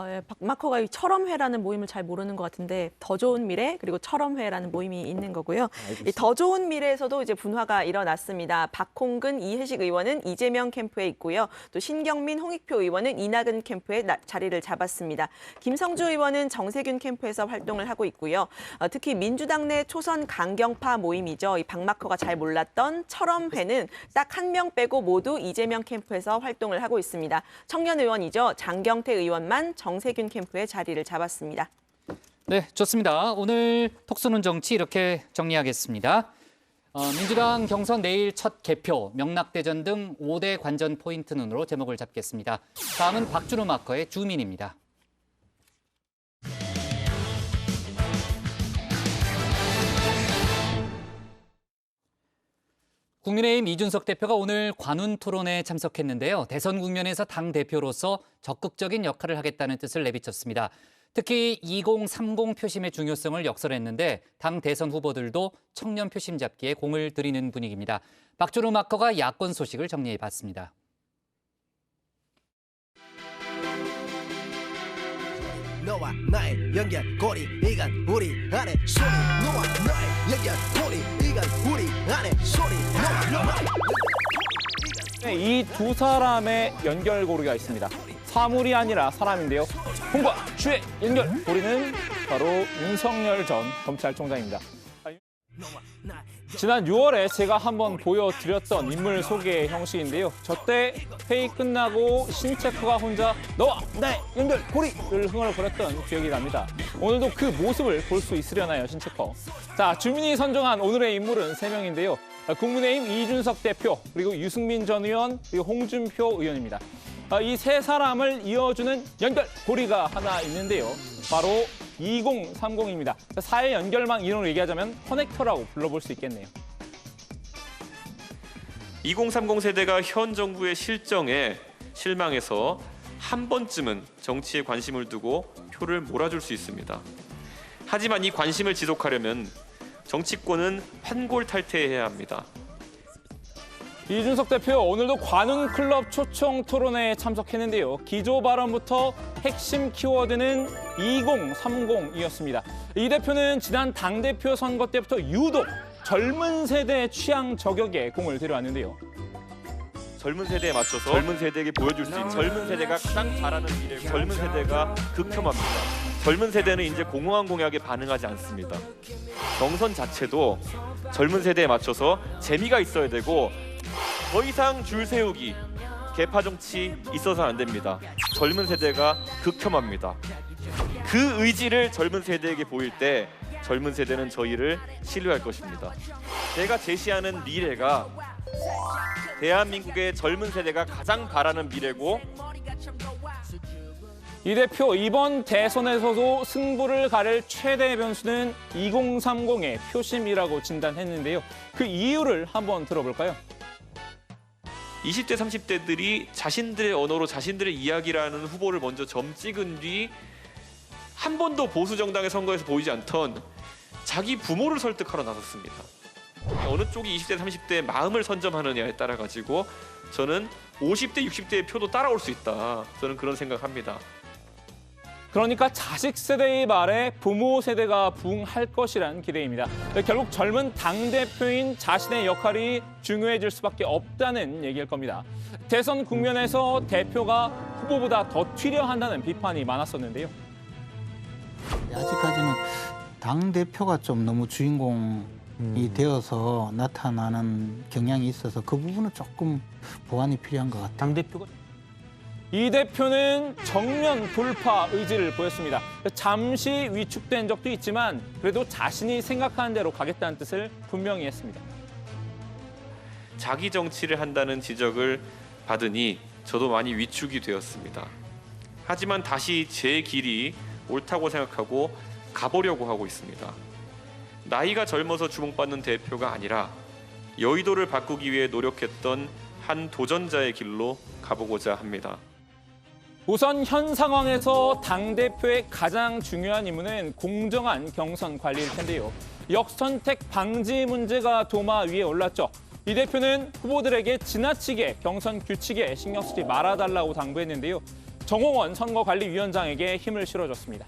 예, 박마커가 이 철험회라는 모임을 잘 모르는 것 같은데 더 좋은 미래 그리고 철험회라는 모임이 있는 거고요. 이 더 좋은 미래에서도 이제 분화가 일어났습니다. 박홍근, 이해식 의원은 이재명 캠프에 있고요. 또 신경민, 홍익표 의원은 이낙연 캠프에 자리를 잡았습니다. 김성주 의원은 정세균 캠프에서 활동을 하고 있고요. 특히 민주당 내 초선 강경파 모임이죠. 이 박마커가 잘 몰랐던 철험회는 딱 한 명 빼고 모두 이재명 캠프에서 활동을 하고 있습니다. 청년 의원이죠. 장경태 의원만 정세균 캠프의 자리를 잡았습니다. 네, 좋습니다. 오늘 톡 쏘는 정치 이렇게 정리하겠습니다. 민주당 경선 내일 첫 개표, 명락대전 등 5대 관전 포인트 눈으로 제목을 잡겠습니다. 다음은 박준호 마커의 주민입니다. 국민의힘 이준석 대표가 오늘 관훈 토론에 참석했는데요. 대선 국면에서 당 대표로서 적극적인 역할을 하겠다는 뜻을 내비쳤습니다. 특히 2030 표심의 중요성을 역설했는데 당 대선 후보들도 청년 표심 잡기에 공을 들이는 분위기입니다. 박준호 마커가 야권 소식을 정리해봤습니다. 너와 나의 연결고리 이건 우리 안에 소리 너와 나의 연결고리 이건 우리 안에 소리 너와 나의 이 두 사람의 연결고리가 있습니다. 사물이 아니라 사람인데요. 홍과 주의 연결고리는 바로 윤석열 전 검찰총장입니다. 지난 6월에 제가 한번 보여드렸던 인물 소개 형식인데요. 저때 회의 끝나고 신체커가 혼자 너와 나의 연결 고리를 흥얼거렸던 기억이 납니다. 오늘도 그 모습을 볼 수 있으려나요, 신체커? 자, 주민이 선정한 오늘의 인물은 3명인데요. 국민의힘 이준석 대표, 그리고 유승민 전 의원, 그리고 홍준표 의원입니다. 이 세 사람을 이어주는 연결 고리가 하나 있는데요. 바로 2030입니다. 사회 연결망 이론으로 얘기하자면 커넥터라고 불러볼 수 있겠네요. 2030 세대가 현 정부의 실정에 실망해서 한 번쯤은 정치에 관심을 두고 표를 몰아줄 수 있습니다. 하지만 이 관심을 지속하려면 정치권은 환골탈퇴해야 합니다. 이준석 대표 오늘도 관훈클럽 초청 토론회에 참석했는데요. 기조 발언부터 핵심 키워드는 2030이었습니다. 이 대표는 지난 당대표 선거 때부터 유독 젊은 세대의 취향 저격에 공을 들여왔는데요. 젊은 세대에 맞춰서 젊은 세대에게 보여줄 수 있는 젊은 세대가 가장 잘하는 미래고 젊은 세대가 극혐합니다. 젊은 세대는 이제 공허한 공약에 반응하지 않습니다. 경선 자체도 젊은 세대에 맞춰서 재미가 있어야 되고 더 이상 줄 세우기, 개파 정치 있어서는 안 됩니다. 젊은 세대가 극혐합니다. 그 의지를 젊은 세대에게 보일 때 젊은 세대는 저희를 신뢰할 것입니다. 제가 제시하는 미래가 대한민국의 젊은 세대가 가장 바라는 미래고 이 대표 이번 대선에서도 승부를 가릴 최대 변수는 2030의 표심이라고 진단했는데요. 그 이유를 한번 들어볼까요? 20대, 30대들이 자신들의 언어로 자신들의 이야기라는 후보를 먼저 점 찍은 뒤 한 번도 보수 정당의 선거에서 보이지 않던 자기 부모를 설득하러 나섰습니다. 어느 쪽이 20대, 30대의 마음을 선점하느냐에 따라 가지고 저는 50대, 60대의 표도 따라올 수 있다. 저는 그런 생각합니다. 그러니까 자식 세대의 말에 부모 세대가 부응할 것이란 기대입니다. 결국 젊은 당대표인 자신의 역할이 중요해질 수밖에 없다는 얘기일 겁니다. 대선 국면에서 대표가 후보보다 더 튀려 한다는 비판이 많았었는데요. 아직까지는 당대표가 좀 너무 주인공이 되어서 나타나는 경향이 있어서 그 부분은 조금 보완이 필요한 것 같아요. 당대표가 이 대표는 정면 돌파 의지를 보였습니다. 잠시 위축된 적도 있지만 그래도 자신이 생각하는 대로 가겠다는 뜻을 분명히 했습니다. 자기 정치를 한다는 지적을 받으니 저도 많이 위축이 되었습니다. 하지만 다시 제 길이 옳다고 생각하고 가보려고 하고 있습니다. 나이가 젊어서 주목받는 대표가 아니라 여의도를 바꾸기 위해 노력했던 한 도전자의 길로 가보고자 합니다. 우선 현 상황에서 당대표의 가장 중요한 임무는 공정한 경선 관리일 텐데요. 역선택 방지 문제가 도마 위에 올랐죠. 이 대표는 후보들에게 지나치게 경선 규칙에 신경 쓰지 말아달라고 당부했는데요. 정홍원 선거관리위원장에게 힘을 실어줬습니다.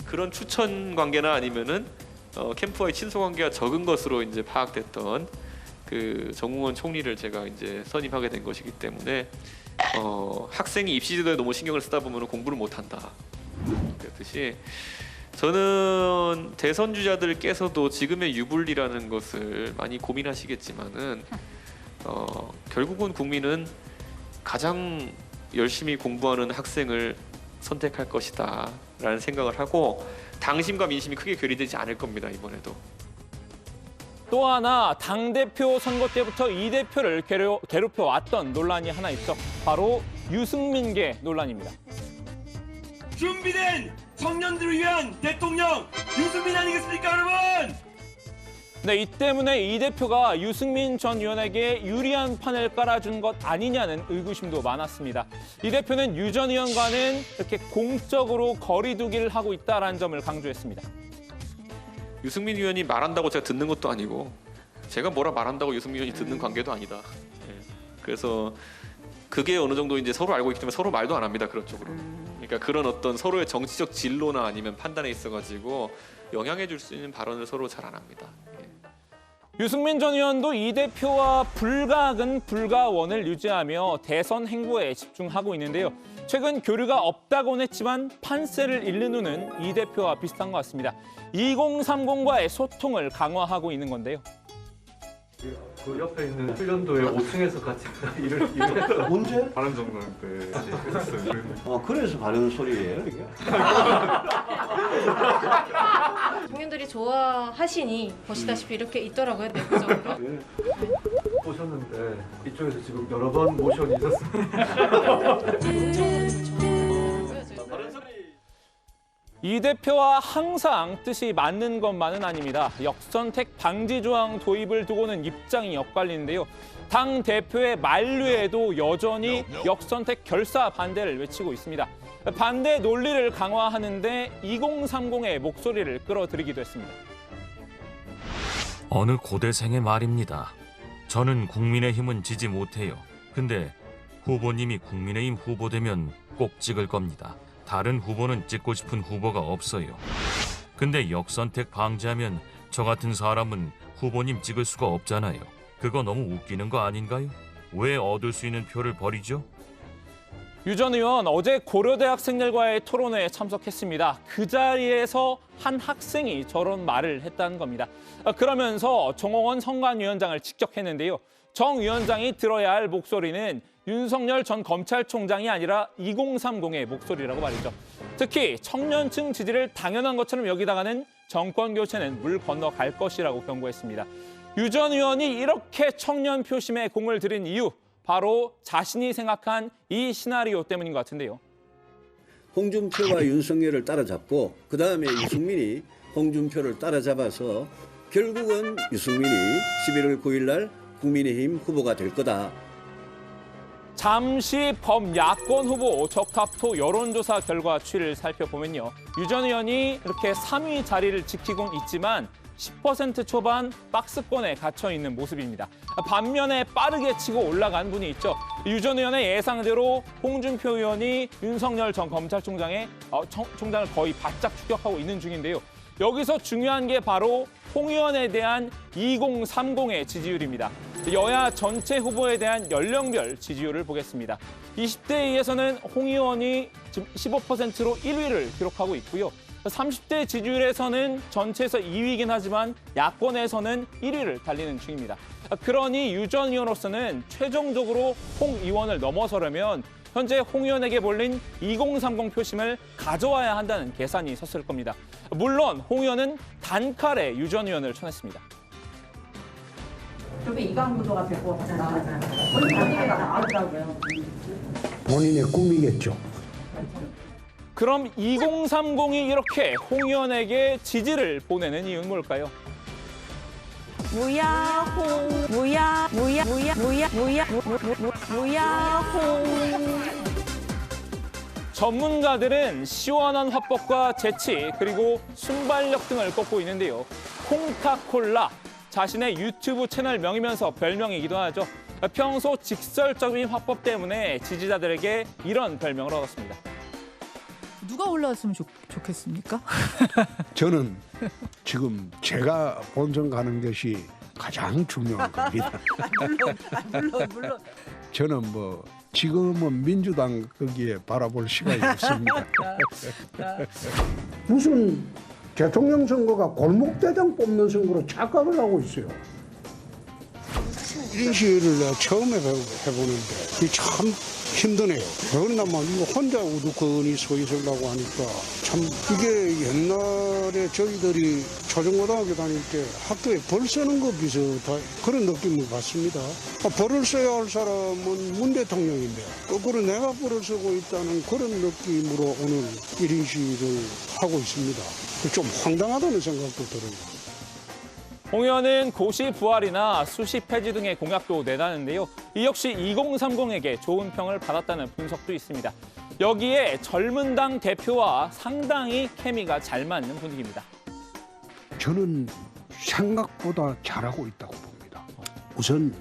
그런 추천 관계나 아니면은 캠프와의 친소 관계가 적은 것으로 이제 파악됐던 그 정홍원 총리를 제가 이제 선임하게 된 것이기 때문에 학생이 입시 제도에 너무 신경을 쓰다 보면 공부를 못 한다. 그렇듯이 저는 대선 주자들께서도 지금의 유불리라는 것을 많이 고민하시겠지만은 결국은 국민은 가장 열심히 공부하는 학생을 선택할 것이다라는 생각을 하고 당심과 민심이 크게 괴리되지 않을 겁니다, 이번에도. 또 하나 당대표 선거 때부터 이 대표를 괴롭혀왔던 논란이 하나 있죠. 바로 유승민계 논란입니다. 준비된 청년들을 위한 대통령 유승민 아니겠습니까, 여러분? 네, 이 때문에 이 대표가 유승민 전 의원에게 유리한 판을 깔아준 것 아니냐는 의구심도 많았습니다. 이 대표는 유 전 의원과는 이렇게 공적으로 거리두기를 하고 있다는 점을 강조했습니다. 유승민 의원이 말한다고 제가 듣는 것도 아니고 제가 뭐라 말한다고 유승민 의원이 듣는 관계도 아니다. 그래서 그게 어느 정도 이제 서로 알고 있기 때문에 서로 말도 안 합니다, 그런 쪽으로. 그러니까 그런 어떤 서로의 정치적 진로나 아니면 판단에 있어가지고 영향해 줄 수 있는 발언을 서로 잘 안 합니다. 유승민 전 의원도 이 대표와 불가근 불가원을 유지하며 대선 행보에 집중하고 있는데요. 최근 교류가 없다고는 했지만 판세를 읽는 눈은 이 대표와 비슷한 것 같습니다. 2030과의 소통을 강화하고 있는 건데요. 그 옆에 있는 훈련도에 5층에서 같이 일을 했어요. 언제? 바른정당 때 했어요. 그래서 바른 소리예요, 이게? 청년들이 좋아하시니 보시다시피 이렇게 있더라고요, 내부적으로. 보셨는데 이쪽에서 지금 여러 번 모션이 있었어요. 이 대표와 항상 뜻이 맞는 것만은 아닙니다. 역선택 방지 조항 도입을 두고는 입장이 엇갈리는데요. 당 대표의 만류에도 여전히 역선택 결사 반대를 외치고 있습니다. 반대 논리를 강화하는데 2030의 목소리를 끌어들이기도 했습니다. 어느 고대생의 말입니다. 저는 국민의힘은 지지 못해요. 근데 후보님이 국민의힘 후보 되면 꼭 찍을 겁니다. 다른 후보는 찍고 싶은 후보가 없어요. 근데 역선택 방지하면 저 같은 사람은 후보님 찍을 수가 없잖아요. 그거 너무 웃기는 거 아닌가요? 왜 얻을 수 있는 표를 버리죠? 유 전 의원 어제 고려대학생들과의 토론회에 참석했습니다. 그 자리에서 한 학생이 저런 말을 했다는 겁니다. 그러면서 정홍원 선관위원장을 직격했는데요. 정 위원장이 들어야 할 목소리는 윤석열 전 검찰총장이 아니라 2030의 목소리라고 말이죠. 특히 청년층 지지를 당연한 것처럼 여기다가는 정권 교체는 물 건너갈 것이라고 경고했습니다. 유 전 의원이 이렇게 청년 표심에 공을 들인 이유, 바로 자신이 생각한 이 시나리오 때문인 것 같은데요. 홍준표와 윤석열을 따라잡고 그다음에 유승민이 홍준표를 따라잡아서 결국은 유승민이 11월 9일 날 국민의힘 후보가 될 거다. 잠시 범야권 후보 적합도 여론조사 결과 추이를 살펴보면요. 유 전 의원이 이렇게 3위 자리를 지키곤 있지만 10% 초반 박스권에 갇혀 있는 모습입니다. 반면에 빠르게 치고 올라간 분이 있죠. 유 전 의원의 예상대로 홍준표 의원이 윤석열 전 검찰총장의 총장을 거의 바짝 추격하고 있는 중인데요. 여기서 중요한 게 바로 홍 의원에 대한 2030의 지지율입니다. 여야 전체 후보에 대한 연령별 지지율을 보겠습니다. 20대에 의해서는 홍 의원이 지금 15%로 1위를 기록하고 있고요. 30대 지지율에서는 전체에서 2위이긴 하지만 야권에서는 1위를 달리는 중입니다. 그러니 유 전 의원으로서는 최종적으로 홍 의원을 넘어서려면 현재 홍 의원에게 몰린 2030 표심을 가져와야 한다는 계산이 섰을 겁니다. 물론 홍 의원은 단칼에 유 전 의원을 쳐냈습니다. 그러면 이강 구도가 될 것 같잖아요. 본인이 나오더라고요. 본인의 꿈이겠죠. 그럼 2030이 이렇게 홍 의원에게 지지를 보내는 이유는 뭘까요? 무야홍 무야홍. 전문가들은 시원한 화법과 재치 그리고 순발력 등을 꼽고 있는데요. 콩카콜라, 자신의 유튜브 채널 명이면서 별명이기도 하죠. 평소 직설적인 화법 때문에 지지자들에게 이런 별명을 얻었습니다. 누가 올라왔으면 좋겠습니까? 저는 지금 제가 본선 가는 것이 가장 중요한 겁니다. 물론. 저는 지금은 민주당 거기에 바라볼 시간이 없습니다. 무슨 대통령 선거가 골목대장 뽑는 선거로 착각을 하고 있어요. 이런 시위를 내가 처음 해보는데 이게 참 힘드네요. 그러나만 이거 혼자 우두커니 서 있으려고 하니까 참 이게 옛날에 저희들이 초중고등학교 다닐 때 학교에 벌 쓰는 거 비슷한 그런 느낌을 받습니다. 벌을 써야 할 사람은 문 대통령인데 거꾸로 내가 벌을 쓰고 있다는 그런 느낌으로 오늘 1인 시위를 하고 있습니다. 좀 황당하다는 생각도 들어요. 홍 의원은 고시 부활이나 수시 폐지 등의 공약도 내다는데요. 이 역시 2030에게 좋은 평을 받았다는 분석도 있습니다. 여기에 젊은 당 대표와 상당히 케미가 잘 맞는 분위기입니다. 저는 생각보다 잘하고 있다고 봅니다. 우선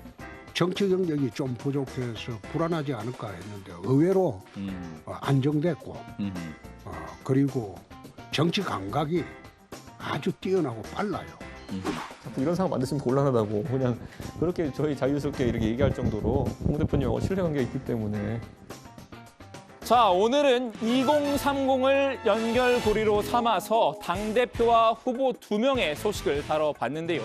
정치 경력이 좀 부족해서 불안하지 않을까 했는데 의외로 안정됐고 그리고 정치 감각이 아주 뛰어나고 빨라요. 자꾸 이런 상황 만드시면 곤란하다고 그냥 그렇게 저희 자유스럽게 이렇게 얘기할 정도로 홍 대표님하고 신뢰관계가 있기 때문에. 자, 오늘은 2030을 연결고리로 삼아서 당대표와 후보 2명의 소식을 다뤄봤는데요.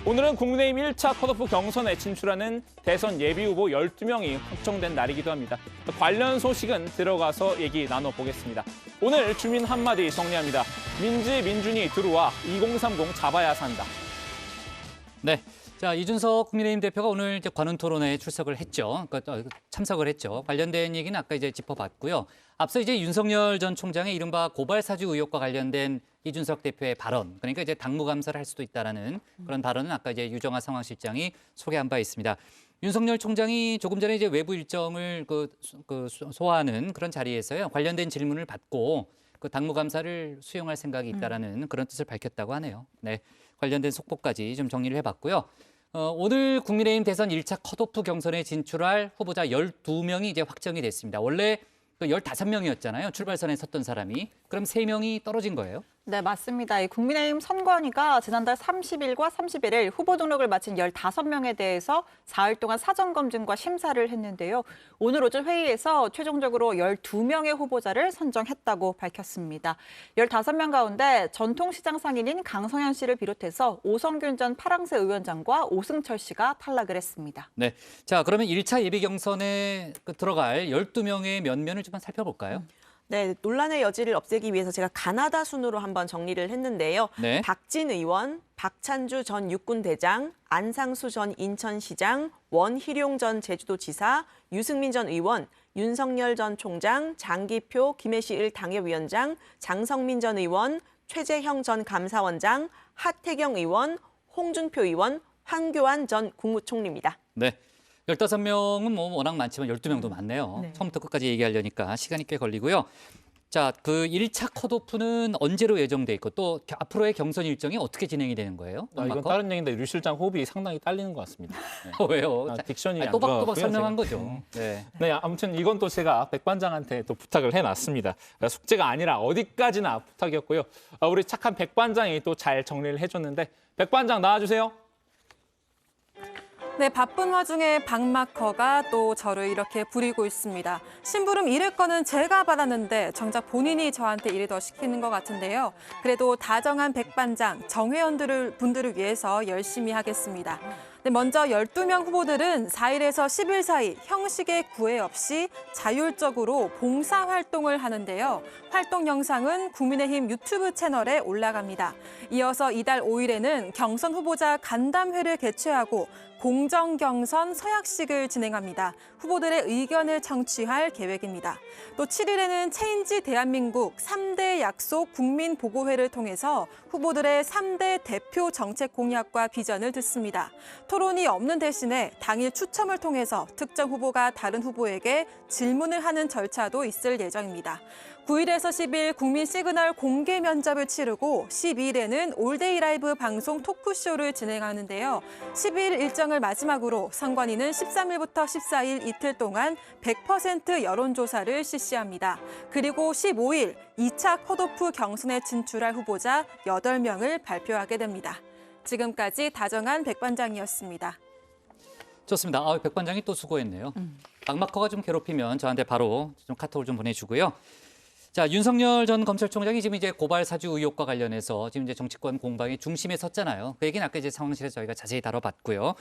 오늘은 국민의힘 1차 컷오프 경선에 진출하는 대선 예비후보 12명이 확정된 날이기도 합니다. 관련 소식은 들어가서 얘기 나눠보겠습니다. 오늘 주민 한마디 정리합니다. 민지, 민준이 들어와 2030 잡아야 산다. 네. 자, 이준석 국민의힘 대표가 오늘 이제 관훈 토론회에 출석을 했죠. 그러니까 참석을 했죠. 관련된 얘기는 아까 이제 짚어봤고요. 앞서 이제 윤석열 전 총장의 이른바 고발 사주 의혹과 관련된 이준석 대표의 발언, 그러니까 이제 당무 감사를 할 수도 있다라는 그런 발언은 아까 이제 유정아 상황실장이 소개한 바 있습니다. 윤석열 총장이 조금 전에 이제 외부 일정을 소화하는 그런 자리에서요. 관련된 질문을 받고 그 당무 감사를 수용할 생각이 있다라는 그런 뜻을 밝혔다고 하네요. 네. 관련된 속보까지 좀 정리를 해봤고요. 오늘 국민의힘 대선 1차 컷오프 경선에 진출할 후보자 12명이 이제 확정이 됐습니다. 원래 15명이었잖아요. 출발선에 섰던 사람이. 그럼 3명이 떨어진 거예요? 네, 맞습니다. 이 국민의힘 선관위가 지난달 30일과 31일 후보 등록을 마친 15명에 대해서 4일 동안 사전검증과 심사를 했는데요. 오늘 오전 회의에서 최종적으로 12명의 후보자를 선정했다고 밝혔습니다. 15명 가운데 전통시장 상인인 강성현 씨를 비롯해서 오성균 전 파랑새 의원장과 오승철 씨가 탈락을 했습니다. 네, 자 그러면 1차 예비 경선에 들어갈 12명의 면면을 좀 살펴볼까요? 네, 논란의 여지를 없애기 위해서 제가 가나다 순으로 한번 정리를 했는데요. 네. 박진 의원, 박찬주 전 육군대장, 안상수 전 인천시장, 원희룡 전 제주도지사, 유승민 전 의원, 윤석열 전 총장, 장기표 김해시 을 당협위원장, 장성민 전 의원, 최재형 전 감사원장, 하태경 의원, 홍준표 의원, 황교안 전 국무총리입니다. 네. 15명은 뭐 워낙 많지만 12명도 많네요. 네. 처음부터 끝까지 얘기하려니까 시간이 꽤 걸리고요. 자, 그 1차 컷오프는 언제로 예정돼 있고 또 앞으로의 경선 일정이 어떻게 진행이 되는 거예요? 이건 다른 얘기인데 류 실장 호흡이 상당히 딸리는 것 같습니다. 네. 왜요? 딕션이 또박또박 설명한 거죠. 네. 네, 아무튼 이건 또 제가 백반장한테 또 부탁을 해놨습니다. 숙제가 아니라 어디까지나 부탁이었고요. 우리 착한 백반장이 또 잘 정리를 해줬는데 백반장 나와주세요. 네, 바쁜 와중에 박마커가 또 저를 이렇게 부리고 있습니다. 심부름 일을 거는 제가 받았는데 정작 본인이 저한테 일을 더 시키는 것 같은데요. 그래도 다정한 백반장, 정회원들을 위해서 열심히 하겠습니다. 네, 먼저 12명 후보들은 4일에서 10일 사이 형식의 구애 없이 자율적으로 봉사활동을 하는데요. 활동 영상은 국민의힘 유튜브 채널에 올라갑니다. 이어서 이달 5일에는 경선 후보자 간담회를 개최하고 공정경선 서약식을 진행합니다. 후보들의 의견을 청취할 계획입니다. 또 7일에는 체인지 대한민국 3대 약속 국민보고회를 통해서 후보들의 3대 대표 정책 공약과 비전을 듣습니다. 토론이 없는 대신에 당일 추첨을 통해서 특정 후보가 다른 후보에게 질문을 하는 절차도 있을 예정입니다. 9일에서 10일 국민 시그널 공개 면접을 치르고 12일에는 올데이 라이브 방송 토크쇼를 진행하는데요. 10일 일정을 마지막으로 선관위는 13일부터 14일 이틀 동안 100% 여론조사를 실시합니다. 그리고 15일 2차 컷오프 경선에 진출할 후보자 8명을 발표하게 됩니다. 지금까지 다정한 백반장이었습니다. 좋습니다. 백반장이 또 수고했네요. 박마커가 좀 괴롭히면 저한테 바로 좀 카톡을 좀 보내주고요. 자, 윤석열 전 검찰총장이 지금 이제 고발 사주 의혹과 관련해서 지금 이제 정치권 공방의 중심에 섰잖아요. 그 얘기는 아까 이제 상황실에서 저희가 자세히 다뤄봤고요.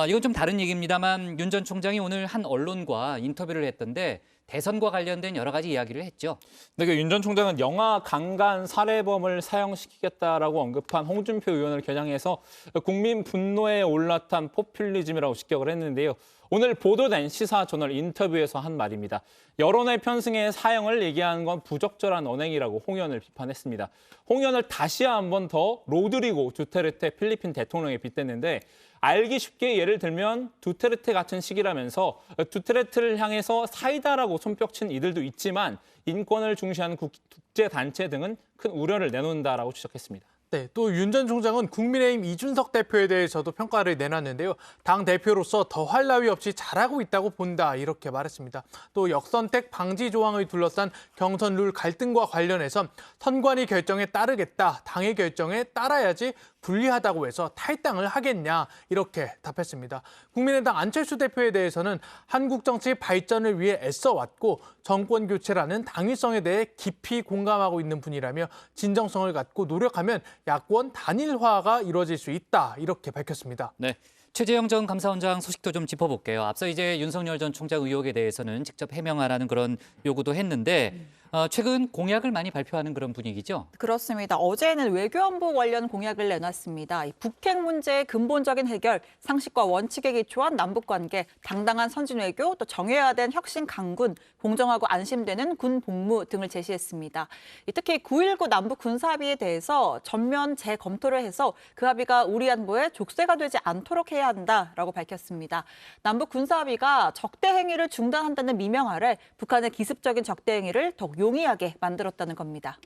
이건 좀 다른 얘기입니다만 윤 전 총장이 오늘 한 언론과 인터뷰를 했던데 대선과 관련된 여러 가지 이야기를 했죠. 네, 윤 전 총장은 영아 강간 살해범을 사형시키겠다라고 언급한 홍준표 의원을 겨냥해서 국민 분노에 올라탄 포퓰리즘이라고 직격을 했는데요. 오늘 보도된 시사저널 인터뷰에서 한 말입니다. 여론의 편승에 사형을 얘기하는 건 부적절한 언행이라고 홍 의원을 비판했습니다. 홍 의원을 다시 한번 더 로드리고 두테르테 필리핀 대통령에 빗댔는데 알기 쉽게 예를 들면 두테르테 같은 식이라면서 두테르테를 향해서 사이다라고 손뼉친 이들도 있지만 인권을 중시하는 국제단체 등은 큰 우려를 내놓는다라고 지적했습니다. 네, 또 윤 전 총장은 국민의힘 이준석 대표에 대해서도 평가를 내놨는데요. 당 대표로서 더할 나위 없이 잘하고 있다고 본다 이렇게 말했습니다. 또 역선택 방지 조항을 둘러싼 경선 룰 갈등과 관련해서 선관위 결정에 따르겠다, 당의 결정에 따라야지 불리하다고 해서 탈당을 하겠냐 이렇게 답했습니다. 국민의당 안철수 대표에 대해서는 한국 정치 발전을 위해 애써왔고 정권 교체라는 당위성에 대해 깊이 공감하고 있는 분이라며 진정성을 갖고 노력하면 야권 단일화가 이루어질 수 있다 이렇게 밝혔습니다. 네. 최재형 전 감사원장 소식도 좀 짚어볼게요. 앞서 이제 윤석열 전 총장 의혹에 대해서는 직접 해명하라는 그런 요구도 했는데 최근 공약을 많이 발표하는 그런 분위기죠? 그렇습니다. 어제는 외교안보 관련 공약을 내놨습니다. 북핵 문제의 근본적인 해결, 상식과 원칙에 기초한 남북관계, 당당한 선진외교, 또 정예화된 혁신 강군, 공정하고 안심되는 군 복무 등을 제시했습니다. 특히 9.19 남북 군사합의에 대해서 전면 재검토를 해서 그 합의가 우리 안보에 족쇄가 되지 않도록 해야 한다라고 밝혔습니다. 남북 군사합의가 적대 행위를 중단한다는 미명 아래 북한의 기습적인 적대 행위를 더욱 용이하게 만들었다는 겁니다.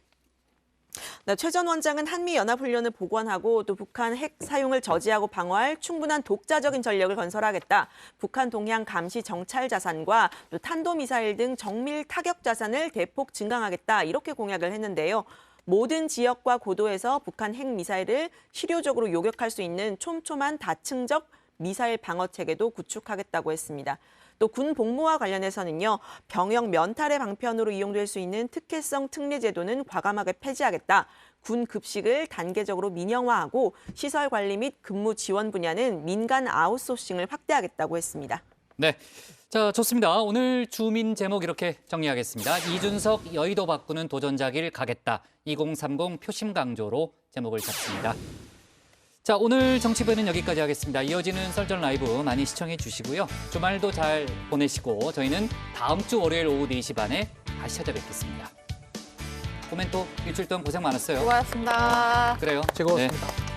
네, 최 전 원장은 한미연합훈련을 복원하고 또 북한 핵 사용을 저지하고 방어할 충분한 독자적인 전력을 건설하겠다. 북한 동향 감시 정찰 자산과 또 탄도미사일 등 정밀 타격 자산을 대폭 증강하겠다. 이렇게 공약을 했는데요. 모든 지역과 고도에서 북한 핵미사일을 실효적으로 요격할 수 있는 촘촘한 다층적 미사일 방어 체계도 구축하겠다고 했습니다. 또 군 복무와 관련해서는요. 병역 면탈의 방편으로 이용될 수 있는 특혜성 특례 제도는 과감하게 폐지하겠다. 군 급식을 단계적으로 민영화하고 시설 관리 및 근무 지원 분야는 민간 아웃소싱을 확대하겠다고 했습니다. 네. 자, 좋습니다. 오늘 주민 제목 이렇게 정리하겠습니다. 이준석 여의도 바꾸는 도전자길 가겠다. 2030 표심 강조로 제목을 잡습니다. 자, 오늘 정치부는 여기까지 하겠습니다. 이어지는 썰전 라이브 많이 시청해 주시고요. 주말도 잘 보내시고 저희는 다음 주 월요일 오후 4시 반에 다시 찾아뵙겠습니다. 코멘토 일주일 동안 고생 많았어요. 수고하셨습니다. 그래요. 즐거웠습니다. 네.